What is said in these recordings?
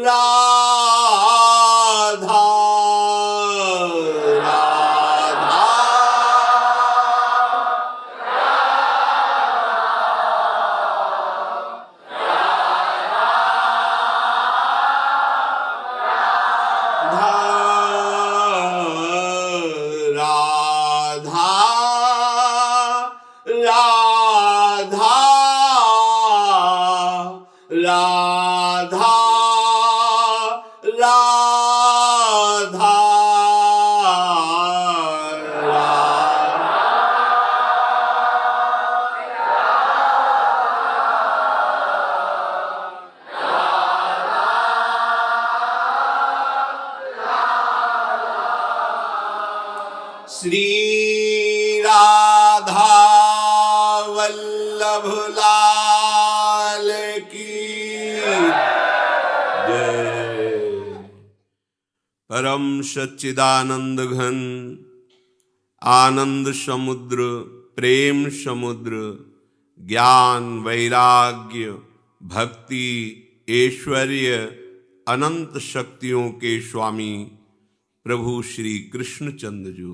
राधा राधा राधा राधा राधा राधा श्री राधा वल्लभ लाल की जय। परम सच्चिदानंद घन आनंद समुद्र प्रेम समुद्र ज्ञान वैराग्य भक्ति ऐश्वर्य अनंत शक्तियों के स्वामी प्रभु श्री कृष्णचंद्र जी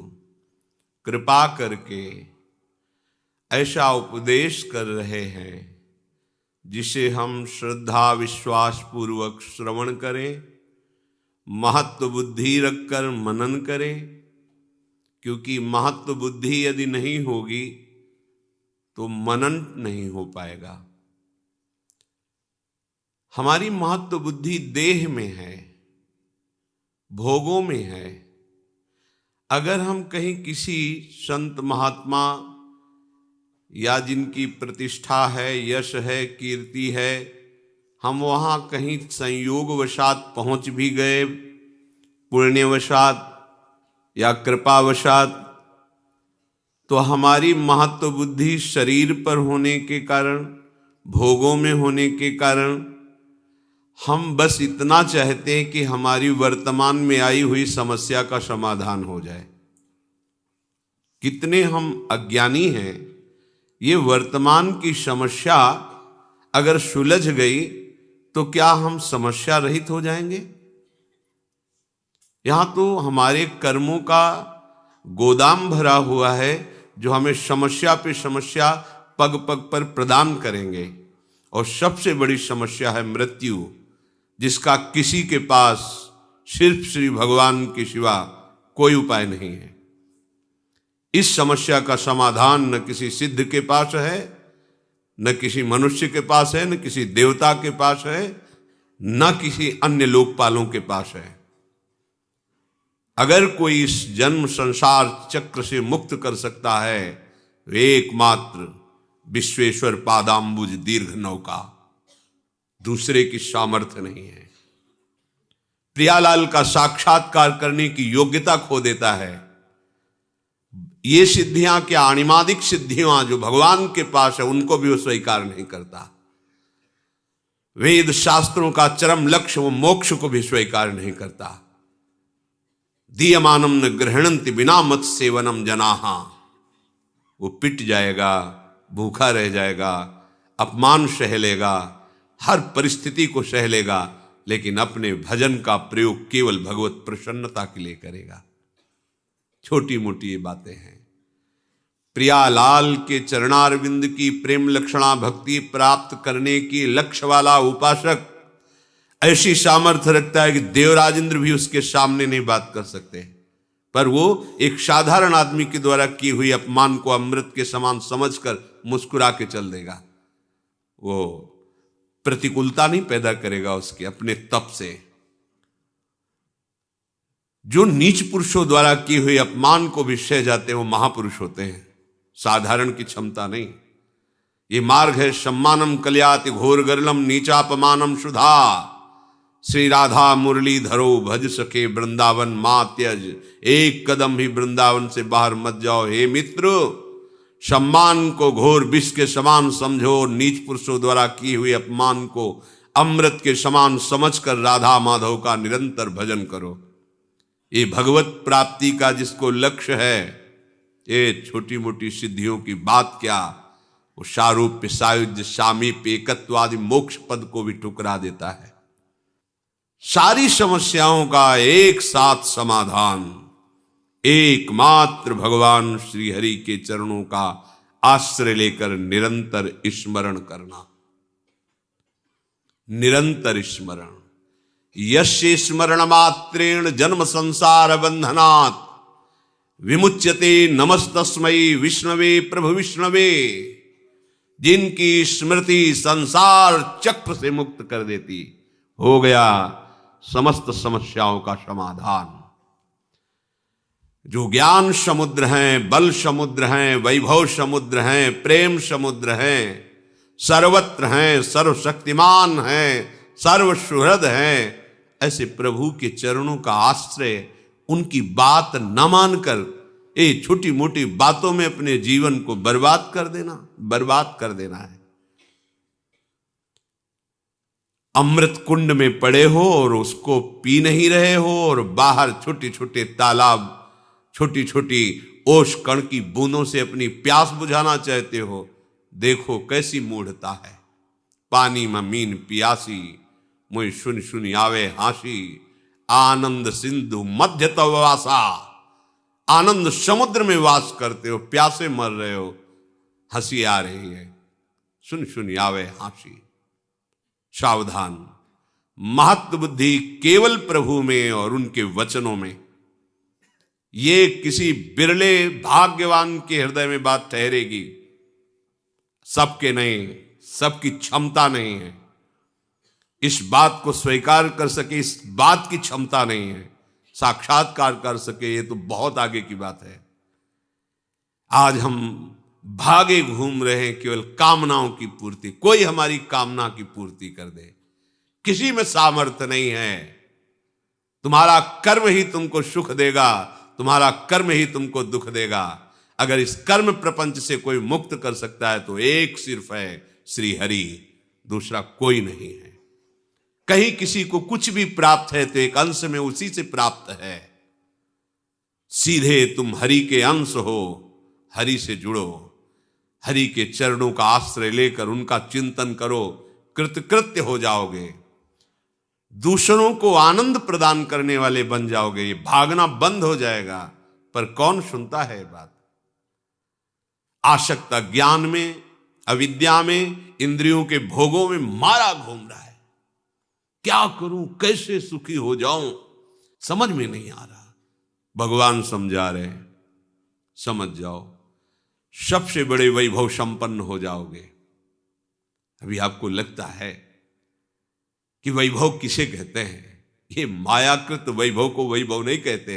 कृपा करके ऐसा उपदेश कर रहे हैं जिसे हम श्रद्धा विश्वास पूर्वक श्रवण करें, महत्व बुद्धि रखकर मनन करें, क्योंकि महत्व बुद्धि यदि नहीं होगी तो मनन नहीं हो पाएगा। हमारी महत्व बुद्धि देह में है, भोगों में है। अगर हम कहीं किसी संत महात्मा या जिनकी प्रतिष्ठा है, यश है, कीर्ति है, हम वहाँ कहीं संयोगवशात पहुँच भी गए, पुण्यवशात या कृपावशात, तो हमारी महत्व बुद्धि शरीर पर होने के कारण, भोगों में होने के कारण हम बस इतना चाहते हैं कि हमारी वर्तमान में आई हुई समस्या का समाधान हो जाए। कितने हम अज्ञानी हैं। ये वर्तमान की समस्या अगर सुलझ गई तो क्या हम समस्या रहित हो जाएंगे? यहां तो हमारे कर्मों का गोदाम भरा हुआ है जो हमें समस्या पे समस्या पग पग पर प्रदान करेंगे। और सबसे बड़ी समस्या है मृत्यु, जिसका किसी के पास सिर्फ श्री भगवान के सिवा कोई उपाय नहीं है। इस समस्या का समाधान न किसी सिद्ध के पास है, न किसी मनुष्य के पास है, न किसी देवता के पास है, न किसी अन्य लोकपालों के पास है। अगर कोई इस जन्म संसार चक्र से मुक्त कर सकता है वे एकमात्र विश्वेश्वर पादाम्बुज दीर्घ नौका, दूसरे की सामर्थ्य नहीं है। प्रियालाल का साक्षात्कार करने की योग्यता खो देता है। ये सिद्धियां क्या, अणिमादिक सिद्धियां जो भगवान के पास है उनको भी वो स्वीकार नहीं करता। वेद शास्त्रों का चरम लक्ष्य वो मोक्ष को भी स्वीकार नहीं करता। दीयमानम न ग्रहणंति बिना मत सेवनम जनाहा, वो पिट जाएगा, भूखा रह जाएगा, अपमान सह लेगा, हर परिस्थिति को सह लेगा, लेकिन अपने भजन का प्रयोग केवल भगवत प्रसन्नता के लिए करेगा। छोटी मोटी ये बातें हैं। प्रियालाल के चरणारविंद की प्रेम लक्षणा भक्ति प्राप्त करने की लक्ष्य वाला उपासक ऐसी सामर्थ्य रखता है कि देवराज इंद्र भी उसके सामने नहीं बात कर सकते, पर वो एक साधारण आदमी के द्वारा की हुई अपमान को अमृत के समान समझकर मुस्कुरा के चल देगा। वो प्रतिकूलता नहीं पैदा करेगा उसके अपने तप से। जो नीच पुरुषों द्वारा की हुई अपमान को भी सह जाते हैं वो महापुरुष होते हैं, साधारण की क्षमता नहीं। ये मार्ग है सम्मानम कल्याति घोर गरलम नीचापमानम सुधा। श्री राधा मुरली धरो भज सके वृंदावन मां त्यज, एक कदम भी वृंदावन से बाहर मत जाओ। हे मित्र, सम्मान को घोर विष के समान समझो, नीच पुरुषों द्वारा की हुई अपमान को अमृत के समान समझकर राधा माधव का निरंतर भजन करो। ये भगवत प्राप्ति का जिसको लक्ष्य है, ये छोटी मोटी सिद्धियों की बात क्या, वो सारूप्य सायुज्य सामीप्य एकत्व आदि मोक्ष पद को भी ठुकरा देता है। सारी समस्याओं का एक साथ समाधान एकमात्र भगवान श्री हरि के चरणों का आश्रय लेकर निरंतर स्मरण करना, निरंतर स्मरण। यस्य स्मरण मात्रेण जन्म संसार बंधनात् विमुच्यते नमस्तस्मै विष्णवे प्रभु विष्णवे। जिनकी स्मृति संसार चक्र से मुक्त कर देती, हो गया समस्त समस्याओं का समाधान। जो ज्ञान समुद्र हैं, बल समुद्र हैं, वैभव समुद्र हैं, प्रेम समुद्र हैं, सर्वत्र हैं, सर्वशक्तिमान हैं, सर्वसुहृद हैं, ऐसे प्रभु के चरणों का आश्रय, उनकी बात न मानकर ये छोटी मोटी बातों में अपने जीवन को बर्बाद कर देना है। अमृत कुंड में पड़े हो और उसको पी नहीं रहे हो, और बाहर छोटे छोटे तालाब, छोटी छोटी ओस कण की बूंदों से अपनी प्यास बुझाना चाहते हो। देखो कैसी मूढ़ता है। पानी में मीन पियासी, मुझ सुन सुन आवे हासी, आनंद सिंधु मध्य तव वासा। आनंद समुद्र में वास करते हो, प्यासे मर रहे हो, हंसी आ रही है, सुन सुन आवे हासी। सावधान, महत्व बुद्धि केवल प्रभु में और उनके वचनों में। ये किसी बिरले भाग्यवान के हृदय में बात ठहरेगी, सबके नहीं, सबकी क्षमता नहीं है। इस बात को स्वीकार कर सके, इस बात की क्षमता नहीं है। साक्षात्कार कर सके, ये तो बहुत आगे की बात है। आज हम भागे घूम रहे हैं केवल कामनाओं की पूर्ति। कोई हमारी कामना की पूर्ति कर दे, किसी में सामर्थ्य नहीं है। तुम्हारा कर्म ही तुमको सुख देगा, तुम्हारा कर्म ही तुमको दुख देगा। अगर इस कर्म प्रपंच से कोई मुक्त कर सकता है तो एक सिर्फ है श्री हरि, दूसरा कोई नहीं है। कहीं किसी को कुछ भी प्राप्त है तो एक अंश में उसी से प्राप्त है। सीधे तुम हरि के अंश हो, हरि से जुड़ो, हरि के चरणों का आश्रय लेकर उनका चिंतन करो, कृतकृत्य हो जाओगे, दूसरों को आनंद प्रदान करने वाले बन जाओगे। ये भागना बंद हो जाएगा। पर कौन सुनता है ये बात? आसक्त ज्ञान में, अविद्या में, इंद्रियों के भोगों में मारा घूम रहा है। क्या करूं, कैसे सुखी हो जाऊं, समझ में नहीं आ रहा। भगवान समझा रहे, समझ जाओ, सबसे बड़े वैभव संपन्न हो जाओगे। अभी आपको लगता है कि वैभव किसे कहते हैं? ये मायाकृत वैभव को वैभव नहीं कहते,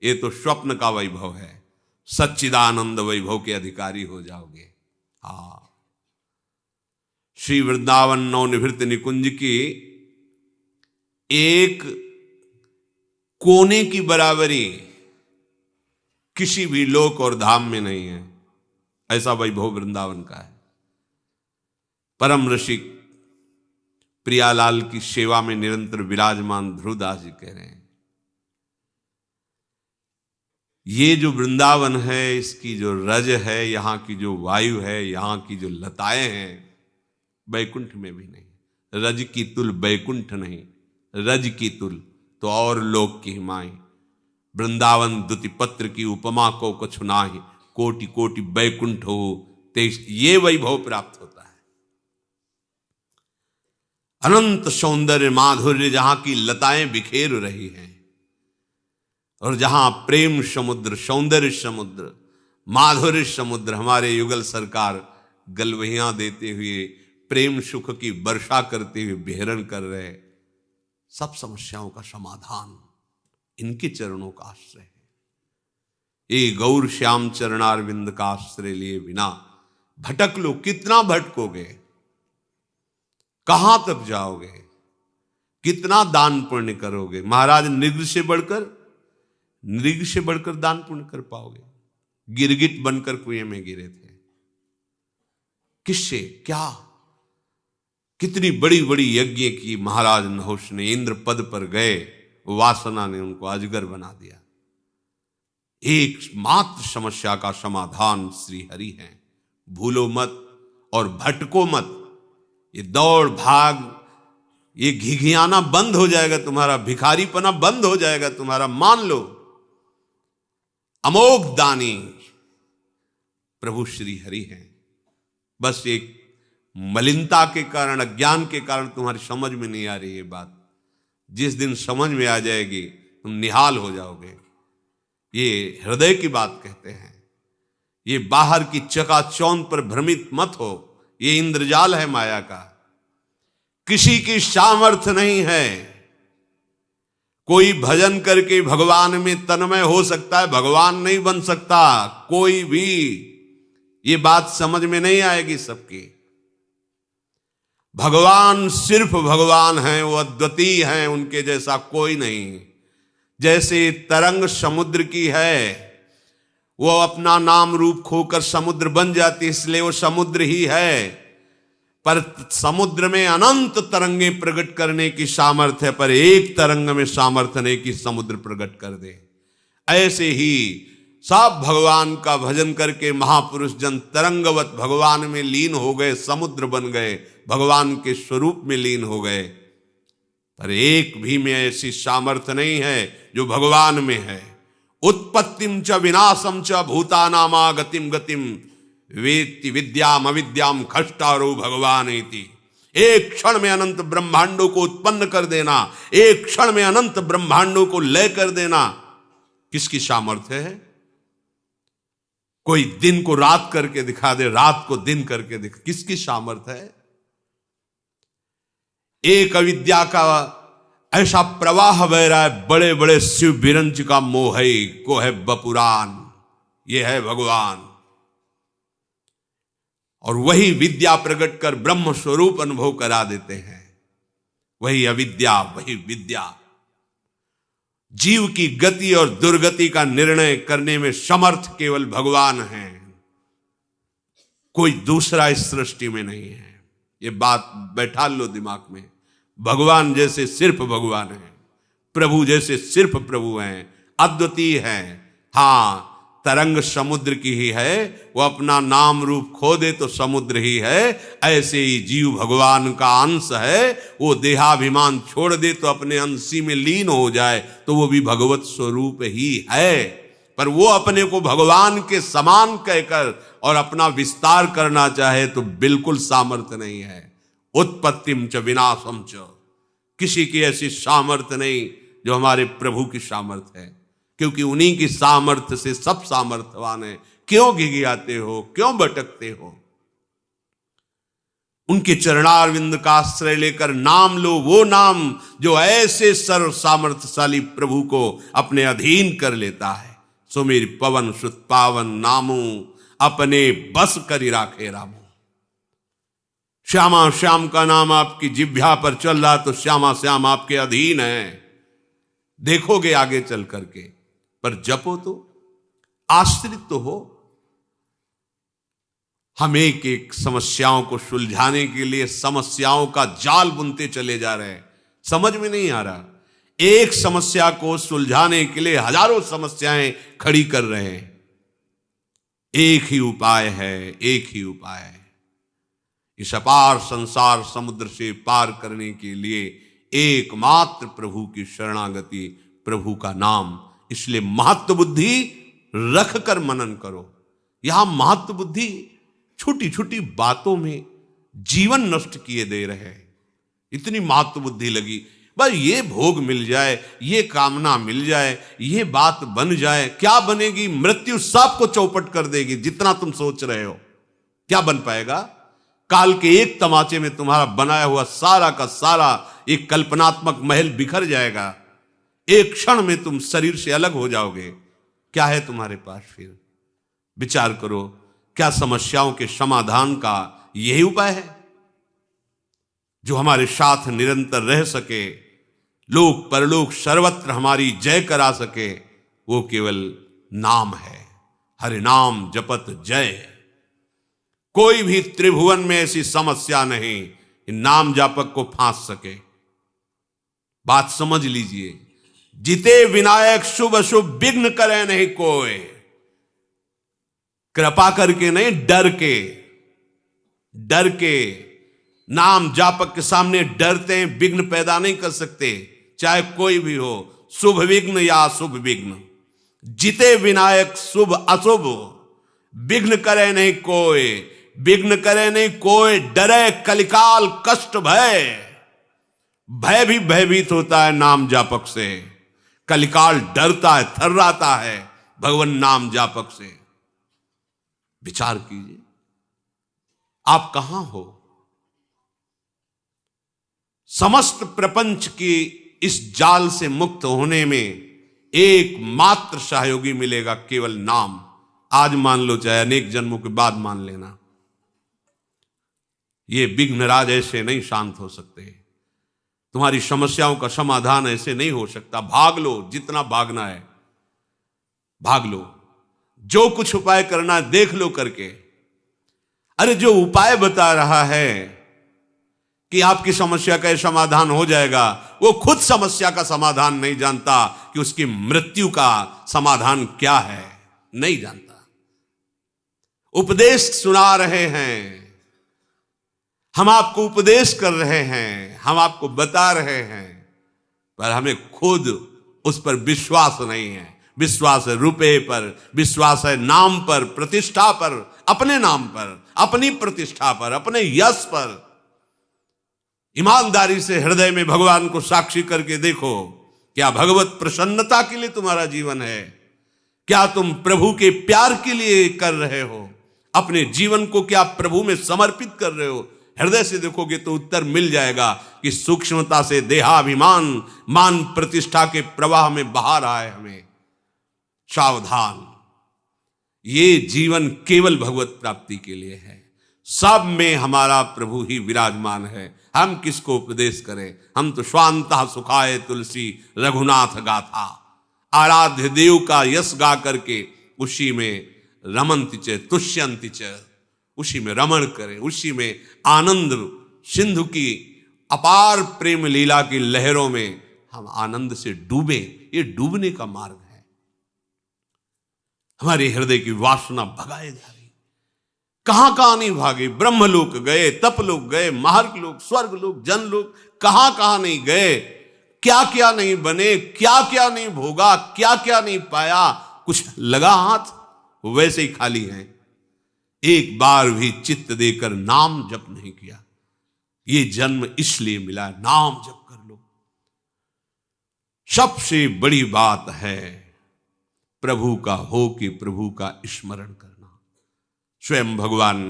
ये तो स्वप्न का वैभव है। सच्चिदानंद वैभव के अधिकारी हो जाओगे। हाँ, श्री वृंदावन नवनिभृत निकुंज की एक कोने की बराबरी किसी भी लोक और धाम में नहीं है। ऐसा वैभव वृंदावन का है। परम ऋषि प्रियालाल की सेवा में निरंतर विराजमान ध्रुवदास जी कह रहे हैं, ये जो वृंदावन है, इसकी जो रज है, यहां की जो वायु है, यहां की जो लताएं हैं, बैकुंठ में भी नहीं। रज की तुल बैकुंठ नहीं, रज की तुल तो और लोक की हिमाई। वृंदावन दुति पत्र की उपमा को कछु नाही, कोटि कोटि बैकुंठ हो तेज। ये वैभव प्राप्त होता है। अनंत सौंदर्य माधुर्य, जहां की लताएं बिखेर रही हैं, और जहां प्रेम समुद्र, सौंदर्य समुद्र, माधुर्य समुद्र, हमारे युगल सरकार गलवहियां देते हुए प्रेम सुख की वर्षा करते हुए बेहरण कर रहे। सब समस्याओं का समाधान इनके चरणों का आश्रय है। ये गौर श्याम चरणारविंद का आश्रय लिए बिना भटक लो, कितना भटकोगे, कहां तक जाओगे, कितना दान पुण्य करोगे? महाराज नृग से बढ़कर दान पुण्य कर पाओगे? गिरगिट बनकर कुएं में गिरे थे। किससे क्या? कितनी बड़ी बड़ी यज्ञ की महाराज नहुष ने, इंद्र पद पर गए, वासना ने उनको अजगर बना दिया। एकमात्र समस्या का समाधान श्री हरि है। भूलो मत और भटको मत। ये दौड़ भाग, ये घिघियाना बंद हो जाएगा, तुम्हारा भिखारीपना बंद हो जाएगा तुम्हारा। मान लो अमोघ दानी प्रभु श्री हरि हैं। बस एक मलिनता के कारण, अज्ञान के कारण तुम्हारी समझ में नहीं आ रही ये बात। जिस दिन समझ में आ जाएगी तुम निहाल हो जाओगे। ये हृदय की बात कहते हैं। ये बाहर की चकाचौंध पर भ्रमित मत हो, ये इंद्रजाल है माया का। किसी की सामर्थ्य नहीं है। कोई भजन करके भगवान में तन्मय हो सकता है, भगवान नहीं बन सकता कोई भी। ये बात समझ में नहीं आएगी सबकी। भगवान सिर्फ भगवान हैं, वो अद्वितीय हैं, उनके जैसा कोई नहीं। जैसे तरंग समुद्र की है, वो अपना नाम रूप खोकर समुद्र बन जाती है, इसलिए वो समुद्र ही है। पर समुद्र में अनंत तरंगे प्रकट करने की सामर्थ्य है, पर एक तरंग में सामर्थ्य नहीं कि समुद्र प्रकट कर दे। ऐसे ही सब भगवान का भजन करके महापुरुष जन तरंगवत भगवान में लीन हो गए, समुद्र बन गए, भगवान के स्वरूप में लीन हो गए। पर एक भी में ऐसी सामर्थ्य नहीं है जो भगवान में है। उत्पत्तिम च विनाशम च भूतानामा गतिम गतिम वेत्ति विद्याम अविद्याम खष्टारो भगवान इति। एक क्षण में अनंत ब्रह्मांडों को उत्पन्न कर देना, एक क्षण में अनंत ब्रह्मांडों को लय कर देना, किसकी सामर्थ्य है? कोई दिन को रात करके दिखा दे, रात को दिन करके दिखा, किसकी सामर्थ्य है? एक अविद्या का ऐसा प्रवाह बह रहा है, बड़े बड़े शिव बिरंच का मोहई को है बपुरान, ये है भगवान। और वही विद्या प्रकट कर ब्रह्म स्वरूप अनुभव करा देते हैं। वही अविद्या, वही विद्या। जीव की गति और दुर्गति का निर्णय करने में समर्थ केवल भगवान हैं, कोई दूसरा इस सृष्टि में नहीं है। ये बात बैठा लो दिमाग में। भगवान जैसे सिर्फ भगवान है, प्रभु जैसे सिर्फ प्रभु हैं, अद्वितीय हैं। हाँ, तरंग समुद्र की ही है, वो अपना नाम रूप खो दे तो समुद्र ही है। ऐसे ही जीव भगवान का अंश है, वो देहाभिमान छोड़ दे तो अपने अंशी में लीन हो जाए तो वो भी भगवत स्वरूप ही है। पर वो अपने को भगवान के समान कहकर और अपना विस्तार करना चाहे तो बिल्कुल सामर्थ्य नहीं है। उत्पत्तिम च विनाशम च, किसी की ऐसी सामर्थ्य नहीं जो हमारे प्रभु की सामर्थ्य है, क्योंकि उन्हीं की सामर्थ्य से सब सामर्थ्यवान है। क्यों घिघियाते हो, क्यों भटकते हो? उनके चरणारविंद का आश्रय लेकर नाम लो, वो नाम जो ऐसे सर्व सामर्थ्यशाली प्रभु को अपने अधीन कर लेता है। सुमिर पवन सुत पावन नामू, अपने बस करी राखे रामू। श्यामा श्याम का नाम आपकी जिह्वा पर चल रहा तो श्यामा श्याम आपके अधीन है, देखोगे आगे चल करके। पर जपो तो, आश्रित तो हो। हम एक एक समस्याओं को सुलझाने के लिए समस्याओं का जाल बुनते चले जा रहे हैं, समझ में नहीं आ रहा। एक समस्या को सुलझाने के लिए हजारों समस्याएं खड़ी कर रहे हैं। एक ही उपाय है, एक ही उपाय है। इस अपार संसार समुद्र से पार करने के लिए एकमात्र प्रभु की शरणागति, प्रभु का नाम। इसलिए महत्व बुद्धि रख कर मनन करो। यहां महत्व बुद्धि छोटी छोटी बातों में जीवन नष्ट किए दे रहे हैं। इतनी महत्व बुद्धि लगी, बस ये भोग मिल जाए, ये कामना मिल जाए, ये बात बन जाए। क्या बनेगी? मृत्यु सबको चौपट कर देगी। जितना तुम सोच रहे हो क्या बन पाएगा? काल के एक तमाचे में तुम्हारा बनाया हुआ सारा का सारा एक कल्पनात्मक महल बिखर जाएगा। एक क्षण में तुम शरीर से अलग हो जाओगे। क्या है तुम्हारे पास फिर? विचार करो, क्या समस्याओं के समाधान का यही उपाय है जो हमारे साथ निरंतर रह सके, लोक परलोक सर्वत्र हमारी जय करा सके? वो केवल नाम है। हरि नाम जपत जय। कोई भी त्रिभुवन में ऐसी समस्या नहीं नाम जापक को फांस सके। बात समझ लीजिए। जिते विनायक शुभ अशुभ विघ्न करे नहीं कोई। कृपा करके नहीं, डर के नाम जापक के सामने डरते हैं, विघ्न पैदा नहीं कर सकते, चाहे कोई भी हो, शुभ विघ्न या अशुभ विघ्न। जिते विनायक शुभ अशुभ, विघ्न करे नहीं कोई, विघ्न करे नहीं कोई, डरे कलिकाल कष्ट भय। भय भी भयभीत होता है नाम जापक से, कलिकाल डरता है, थर्राता है भगवान नाम जापक से। विचार कीजिए, आप कहां हो? समस्त प्रपंच की इस जाल से मुक्त होने में एकमात्र सहयोगी मिलेगा, केवल नाम। आज मान लो, चाहे अनेक जन्मों के बाद मान लेना। ये विघ्नराज ऐसे नहीं शांत हो सकते, तुम्हारी समस्याओं का समाधान ऐसे नहीं हो सकता। भाग लो, जितना भागना है भाग लो, जो कुछ उपाय करना है देख लो करके। अरे जो उपाय बता रहा है कि आपकी समस्या का समाधान हो जाएगा, वो खुद समस्या का समाधान नहीं जानता कि उसकी मृत्यु का समाधान क्या है, नहीं जानता। उपदेश सुना रहे हैं, हम आपको उपदेश कर रहे हैं, हम आपको बता रहे हैं, पर हमें खुद उस पर विश्वास नहीं है। विश्वास है रुपए पर, विश्वास है नाम पर, प्रतिष्ठा पर, अपने नाम पर, अपनी प्रतिष्ठा पर, अपने यश पर। ईमानदारी से हृदय में भगवान को साक्षी करके देखो, क्या भगवत प्रसन्नता के लिए तुम्हारा जीवन है? क्या तुम प्रभु के प्यार के लिए कर रहे हो? अपने जीवन को क्या प्रभु में समर्पित कर रहे हो? हृदय से देखोगे तो उत्तर मिल जाएगा कि सूक्ष्मता से देहाभिमान, मान प्रतिष्ठा के प्रवाह में बहा रहा है हमें। सावधान, ये जीवन केवल भगवत प्राप्ति के लिए है। सब में हमारा प्रभु ही विराजमान है। हम किसको उपदेश करें? हम तो स्वांतः सुखाय तुलसी रघुनाथ गाथा, आराध्य देव का यश गा करके उसी में रमन्ति च तुष्यन्ति च, उसी में रमण करें, उसी में आनंद सिंधु की अपार प्रेम लीला की लहरों में हम आनंद से डूबे। ये डूबने का मार्ग है। हमारे हृदय की वासना भगाए जा रही, कहां कहां नहीं भागे। ब्रह्मलोक गए, तपलोक गए, महर्क लोक, स्वर्ग लोक, जनलोक, कहां कहां नहीं गए, क्या क्या नहीं बने, क्या क्या नहीं भोगा, क्या क्या नहीं पाया। कुछ लगा हाथ, वैसे ही खाली हैं। एक बार भी चित्त देकर नाम जप नहीं किया। ये जन्म इसलिए मिला, नाम जप कर लो। सबसे बड़ी बात है प्रभु का हो कि प्रभु का स्मरण करना। स्वयं भगवान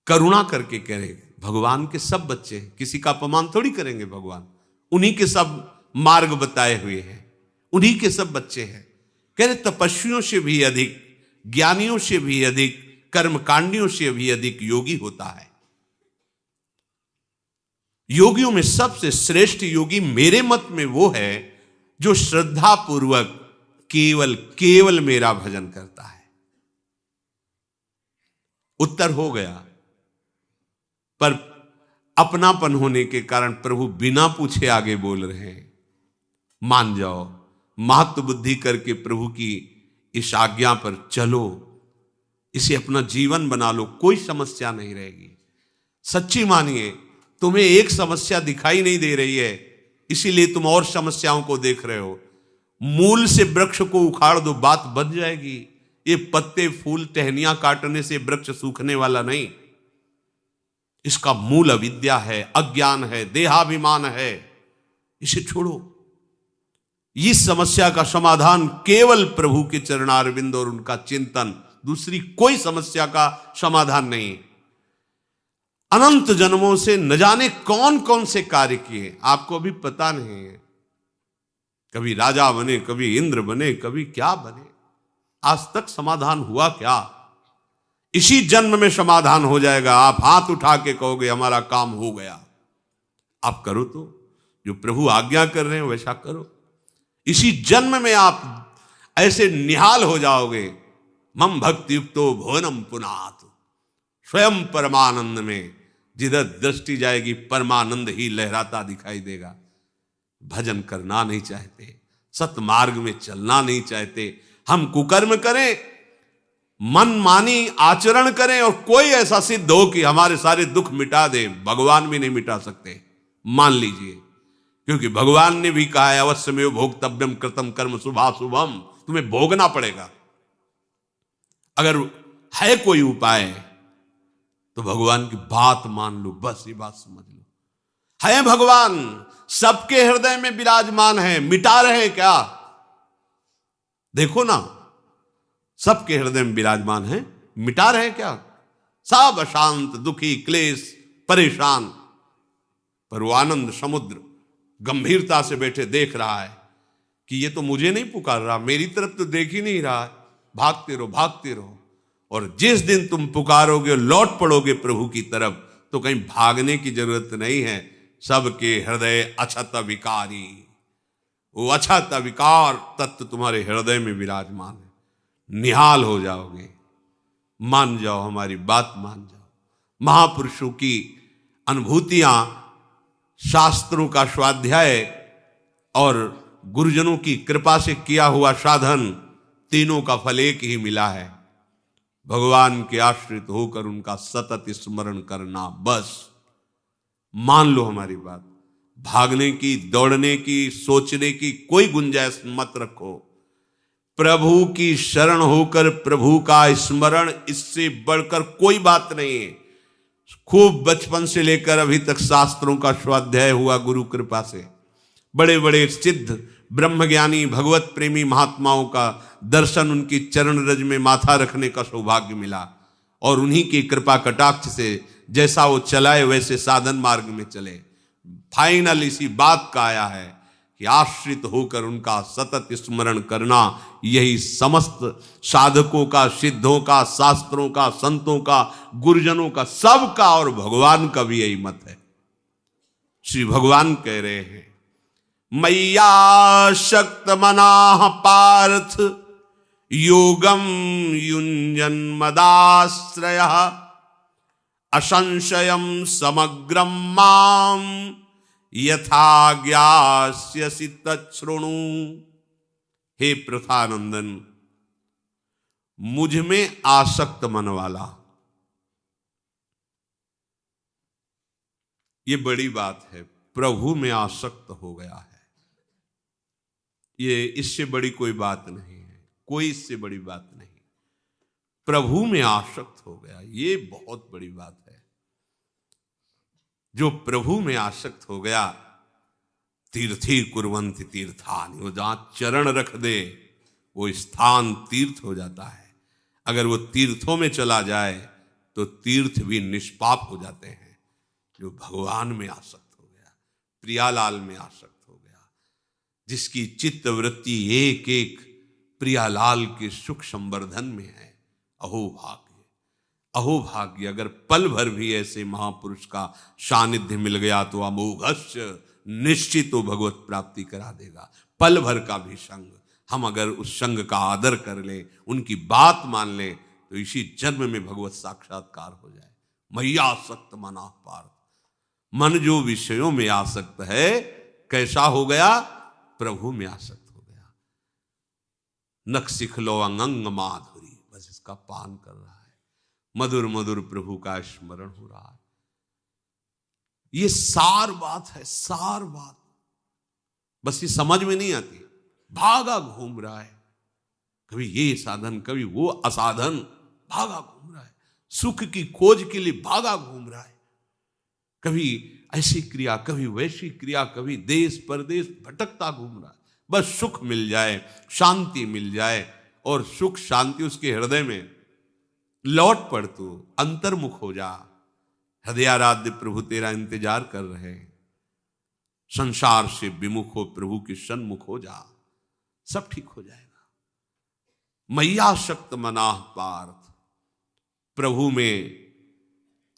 करुणा करके कह रहे, भगवान के सब बच्चे हैं, किसी का अपमान थोड़ी करेंगे भगवान। उन्हीं के सब मार्ग बताए हुए हैं, उन्हीं के सब बच्चे हैं। कह रहे तपस्वियों से भी अधिक, ज्ञानियों से भी अधिक, कर्मकांडियों से भी अधिक योगी होता है। योगियों में सबसे श्रेष्ठ योगी मेरे मत में वो है जो श्रद्धा पूर्वक केवल केवल मेरा भजन करता है। उत्तर हो गया, पर अपनापन होने के कारण प्रभु बिना पूछे आगे बोल रहे हैं। मान जाओ, महत्व बुद्धि करके प्रभु की इस आज्ञा पर चलो, इसे अपना जीवन बना लो, कोई समस्या नहीं रहेगी। सच्ची मानिए, तुम्हें एक समस्या दिखाई नहीं दे रही है, इसीलिए तुम और समस्याओं को देख रहे हो। मूल से वृक्ष को उखाड़ दो, बात बन जाएगी। ये पत्ते फूल टहनियां काटने से वृक्ष सूखने वाला नहीं। इसका मूल अविद्या है, अज्ञान है, देहाभिमान है। इसे छोड़ो। इस समस्या का समाधान केवल प्रभु के चरणारविंद और उनका चिंतन, दूसरी कोई समस्या का समाधान नहीं। अनंत जन्मों से न जाने कौन कौन से कार्य किए, आपको अभी पता नहीं है। कभी राजा बने, कभी इंद्र बने, कभी क्या बने, आज तक समाधान हुआ क्या? इसी जन्म में समाधान हो जाएगा। आप हाथ उठा के कहोगे हमारा काम हो गया। आप करो, तो जो प्रभु आज्ञा कर रहे हैं वैसा करो। इसी जन्म में आप ऐसे निहाल हो जाओगे, मम भक्ति युक्तो भुवनम पुनात, स्वयं परमानंद में जिधर दृष्टि जाएगी परमानंद ही लहराता दिखाई देगा। भजन करना नहीं चाहते, सतमार्ग में चलना नहीं चाहते, हम कुकर्म करें, मनमानी आचरण करें और कोई ऐसा सिद्ध हो कि हमारे सारे दुख मिटा दे, भगवान भी नहीं मिटा सकते, मान लीजिए। क्योंकि भगवान ने भी कहा है अवश्यमेव भोक्तव्यम कृतम कर्म शुभाशुभम, तुम्हें भोगना पड़ेगा। अगर है कोई उपाय तो भगवान की बात मान लो, बस ये बात समझ लो। है भगवान, सबके हृदय में विराजमान है, मिटा रहे क्या? देखो ना, सबके हृदय में विराजमान है, मिटा रहे क्या? सब अशांत, दुखी, क्लेश, परेशान, पर वो आनंद समुद्र गंभीरता से बैठे देख रहा है कि ये तो मुझे नहीं पुकार रहा, मेरी तरफ तो देख ही नहीं रहा है। भागते रहो, भागते रहो। और जिस दिन तुम पुकारोगे, लौट पड़ोगे प्रभु की तरफ, तो कहीं भागने की जरूरत नहीं है। सबके हृदय अछत विकारी, वो अछत विकार तत्व तुम्हारे हृदय में विराजमान है। निहाल हो जाओगे। मान जाओ, हमारी बात मान जाओ। महापुरुषों की अनुभूतियां, शास्त्रों का स्वाध्याय और गुरुजनों की कृपा से किया हुआ साधन, तीनों का फल एक ही मिला है। भगवान के आश्रित होकर उनका सतत स्मरण करना, बस मान लो हमारी बात। भागने की, दौड़ने की, सोचने की कोई गुंजाइश मत रखो। प्रभु की शरण होकर प्रभु का स्मरण, इससे बढ़कर कोई बात नहीं है। खूब बचपन से लेकर अभी तक शास्त्रों का स्वाध्याय हुआ गुरु कृपा से। बड़े बड़े सिद्ध ब्रह्मज्ञानी भगवत प्रेमी महात्माओं का दर्शन, उनकी चरण रज में माथा रखने का सौभाग्य मिला। और उन्हीं की कृपा कटाक्ष से जैसा वो चलाए वैसे साधन मार्ग में चले। फाइनल इसी बात का आया है कि आश्रित होकर उनका सतत स्मरण करना, यही समस्त साधकों का, सिद्धों का, शास्त्रों का, संतों का, गुरुजनों का, सबका और भगवान का भी यही मत है। श्री भगवान कह रहे हैं, मय्या शक्त मनाः पार्थ योगम युञ्जन मदाश्रयः असंशयम समग्रम माम यथा ज्ञास्यसि तच्छृणु। हे प्रथानंदन, मुझ में आसक्त मन वाला, ये बड़ी बात है। प्रभु में आसक्त हो गया है, ये इससे बड़ी कोई बात नहीं है, कोई इससे बड़ी बात नहीं। प्रभु में आसक्त हो गया, ये बहुत बड़ी बात है। जो प्रभु में आसक्त हो गया, तीर्थी कुर्वन्ति तीर्थानि, वो जहां चरण रख दे वो स्थान तीर्थ हो जाता है। अगर वो तीर्थों में चला जाए तो तीर्थ भी निष्पाप हो जाते हैं। जो भगवान में आसक्त हो गया, प्रियालाल में आसक्त हो गया, जिसकी चित्त वृत्ति एक एक प्रियालाल के सुख संवर्धन में है, अहो भाग्य, अहो भाग्य। अगर पल भर भी ऐसे महापुरुष का सानिध्य मिल गया तो अमोघस्य, निश्चित वो भगवत प्राप्ति करा देगा। पल भर का भी संग, हम अगर उस संग का आदर कर ले, उनकी बात मान ले, तो इसी जन्म में भगवत साक्षात्कार हो जाए। मय्या आसक्त मनाः पार्थ, मन जो विषयों में आसक्त है, कैसा हो गया? प्रभु में आसक्त हो गया। नख सिखलो अंग माधुरी, बस इसका पान कर रहा है। मधुर मधुर प्रभु का स्मरण हो रहा है। ये सार बात है, सार बात। बस ये समझ में नहीं आती। भागा घूम रहा है, कभी ये साधन, कभी वो असाधन, भागा घूम रहा है। सुख की खोज के लिए भागा घूम रहा है। कभी ऐसी क्रिया, कभी वैसी क्रिया, कभी देश परदेश भटकता घूम रहा है। बस सुख मिल जाए, शांति मिल जाए, और सुख शांति उसके हृदय में। लौट पड़, तू अंतर्मुख हो जा। हृदयाराध्य प्रभु तेरा इंतजार कर रहे हैं। संसार से विमुख हो, प्रभु के सन्मुख हो जा, सब ठीक हो जाएगा। मय्यासक्त मनाः पार्थ, प्रभु में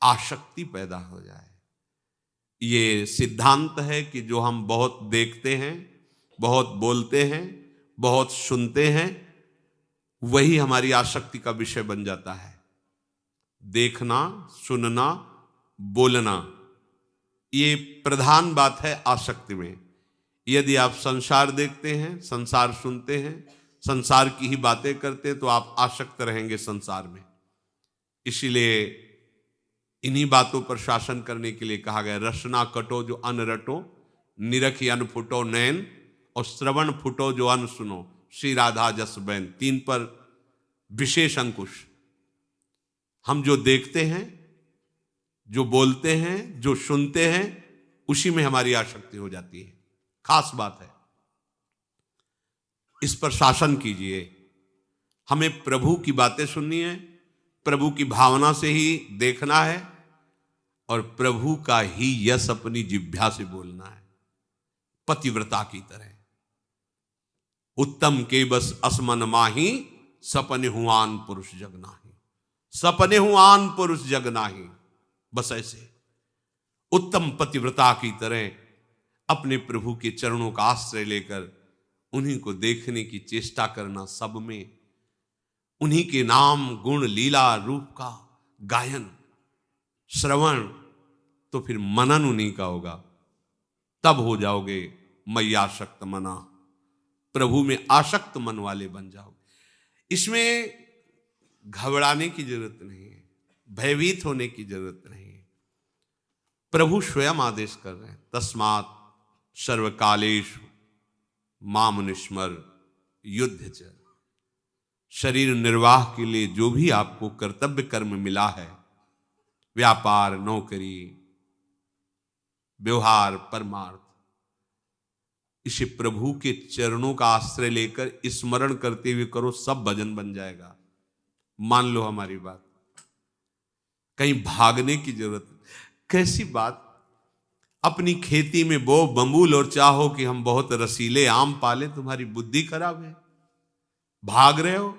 आसक्ति पैदा हो जाए। ये सिद्धांत है कि जो हम बहुत देखते हैं, बहुत बोलते हैं, बहुत सुनते हैं, वही हमारी आसक्ति का विषय बन जाता है। देखना, सुनना, बोलना, ये प्रधान बात है आसक्ति में। यदि आप संसार देखते हैं, संसार सुनते हैं, संसार की ही बातें करते तो आप आसक्त रहेंगे संसार में। इसीलिए इन्हीं बातों पर शासन करने के लिए कहा गया, रसना कटो जो अन रटो, निरखी अन फुटो नैन, और श्रवण फुटो जो अन सुनो, श्री राधा जस बैन। 3 पर विशेष अंकुश। हम जो देखते हैं, जो बोलते हैं, जो सुनते हैं, उसी में हमारी आसक्ति हो जाती है। खास बात है, इस पर शासन कीजिए। हमें प्रभु की बातें सुननी है, प्रभु की भावना से ही देखना है, और प्रभु का ही यश अपनी जिह्वा से बोलना है, पतिव्रता की तरह। उत्तम के बस असमन माही, सपने हुआन पुरुष जग नाही, सपने हुआन पुरुष जग नाही। बस ऐसे उत्तम पतिव्रता की तरह अपने प्रभु के चरणों का आश्रय लेकर उन्हीं को देखने की चेष्टा करना, सब में उन्हीं के नाम गुण लीला रूप का गायन श्रवण, तो फिर मनन उन्हीं का होगा। तब हो जाओगे मई आसक्त मना, प्रभु में आसक्त मन वाले बन जाओगे। इसमें घबराने की जरूरत नहीं है, भयभीत होने की जरूरत नहीं है। प्रभु स्वयं आदेश कर रहे हैं, तस्मात् सर्वकालेषु माम निस्मर युद्ध च। शरीर निर्वाह के लिए जो भी आपको कर्तव्य कर्म मिला है, व्यापार, नौकरी, व्यवहार, परमार्थ, इसे प्रभु के चरणों का आश्रय लेकर स्मरण करते हुए करो, सब भजन बन जाएगा। मान लो हमारी बात, कहीं भागने की जरूरत। कैसी बात, अपनी खेती में बो बंबूल और चाहो कि हम बहुत रसीले आम पाले, तुम्हारी बुद्धि खराब है, भाग रहे हो।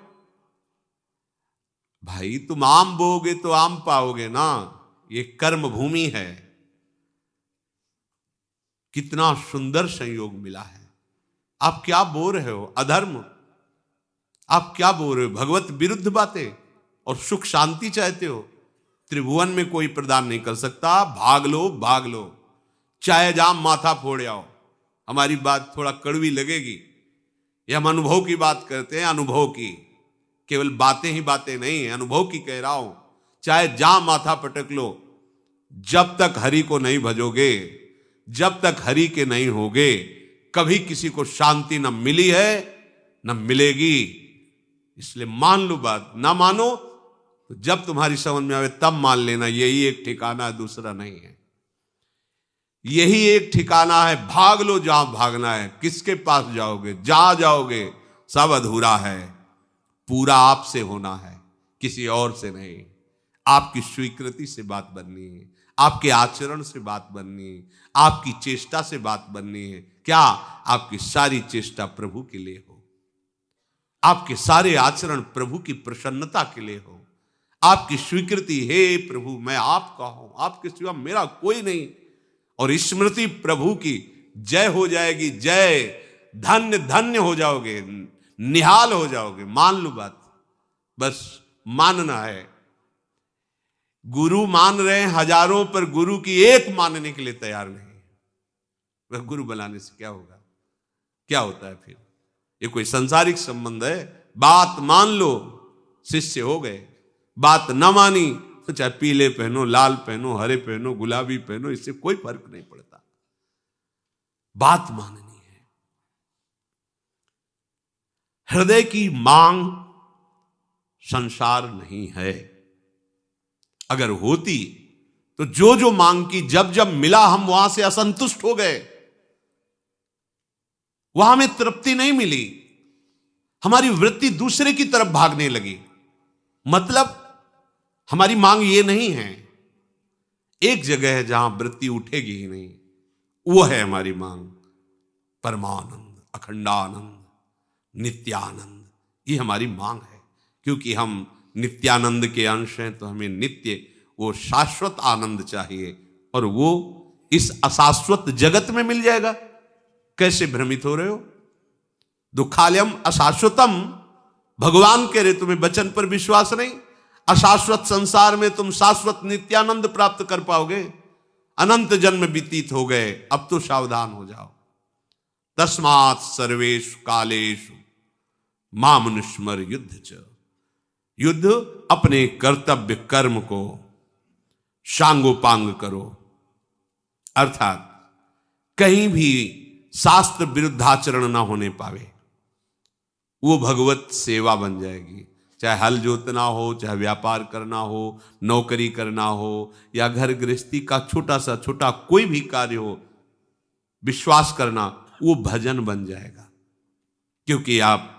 भाई तुम आम बोओगे तो आम पाओगे ना, ये कर्म भूमि है। कितना सुंदर संयोग मिला है, आप क्या बो रहे हो? अधर्म। आप क्या बो रहे हो? भगवत विरुद्ध बातें, और सुख शांति चाहते हो। त्रिभुवन में कोई प्रदान नहीं कर सकता, भाग लो भाग लो, चाहे जाम माथा फोड़ आओ। हमारी बात थोड़ा कड़वी लगेगी, ये हम अनुभव की बात करते हैं, अनुभव की, केवल बातें ही बातें नहीं है, अनुभव की कह रहा हूं। चाहे जाम माथा पटक लो, जब तक हरि को नहीं भजोगे, जब तक हरि के नहीं होगे, कभी किसी को शांति न मिली है न मिलेगी। इसलिए मान लो बात, ना मानो तो जब तुम्हारी समझ में आवे तब मान लेना, यही एक ठिकाना है, दूसरा नहीं है। यही एक ठिकाना है, भाग लो जहां भागना है। किसके पास जाओगे? जहां जाओगे सब अधूरा है, पूरा आपसे होना है, किसी और से नहीं। आपकी स्वीकृति से बात बननी है, आपके आचरण से बात बननी है, आपकी चेष्टा से बात बननी है। क्या? आपकी सारी चेष्टा प्रभु के लिए हो, आपके सारे आचरण प्रभु की प्रसन्नता के लिए हो, आपकी स्वीकृति, हे प्रभु मैं आपका हूं, आपके सिवा मेरा कोई नहीं, और स्मृति प्रभु की जय हो जाएगी। जय, धन्य धन्य हो जाओगे, निहाल हो जाओगे। मान लो बात, बस मानना है। गुरु मान रहे हैं हजारों, पर गुरु की एक मानने के लिए तैयार नहीं। वह गुरु बनाने से क्या होगा? क्या होता है फिर? ये कोई सांसारिक संबंध है? बात मान लो, शिष्य हो गए। बात न मानी तो चाहे पीले पहनो, लाल पहनो, हरे पहनो, गुलाबी पहनो, इससे कोई फर्क नहीं पड़ता। बात माननी है। हृदय की मांग संसार नहीं है। अगर होती तो जो जो मांग की, जब जब मिला हम वहां से असंतुष्ट हो गए, वहां हमें तृप्ति नहीं मिली, हमारी वृत्ति दूसरे की तरफ भागने लगी। मतलब हमारी मांग ये नहीं है। एक जगह है जहां वृत्ति उठेगी ही नहीं, वो है हमारी मांग। परमानंद, अखंडानंद, नित्यानंद, ये हमारी मांग है। क्योंकि हम नित्यानंद के अंश हैं, तो हमें नित्य वो शाश्वत आनंद चाहिए, और वो इस अशाश्वत जगत में मिल जाएगा। कैसे भ्रमित हो रहे हो? दुखालयम अशाश्वतम, भगवान कह रहे तुम्हें वचन पर विश्वास नहीं। अशाश्वत संसार में तुम शाश्वत नित्यानंद प्राप्त कर पाओगे? अनंत जन्म व्यतीत हो गए, अब तो सावधान हो जाओ। तस्मात् सर्वेषु कालेषु मामनुस्मर युद्ध च। युद्ध अपने कर्तव्य कर्म को सांगोपांग करो, अर्थात कहीं भी शास्त्र विरुद्धाचरण ना होने पावे। वो भगवत सेवा बन जाएगी। चाहे हल जोतना हो, चाहे व्यापार करना हो, नौकरी करना हो, या घर गृहस्थी का छोटा सा छोटा कोई भी कार्य हो, विश्वास करना वो भजन बन जाएगा। क्योंकि आप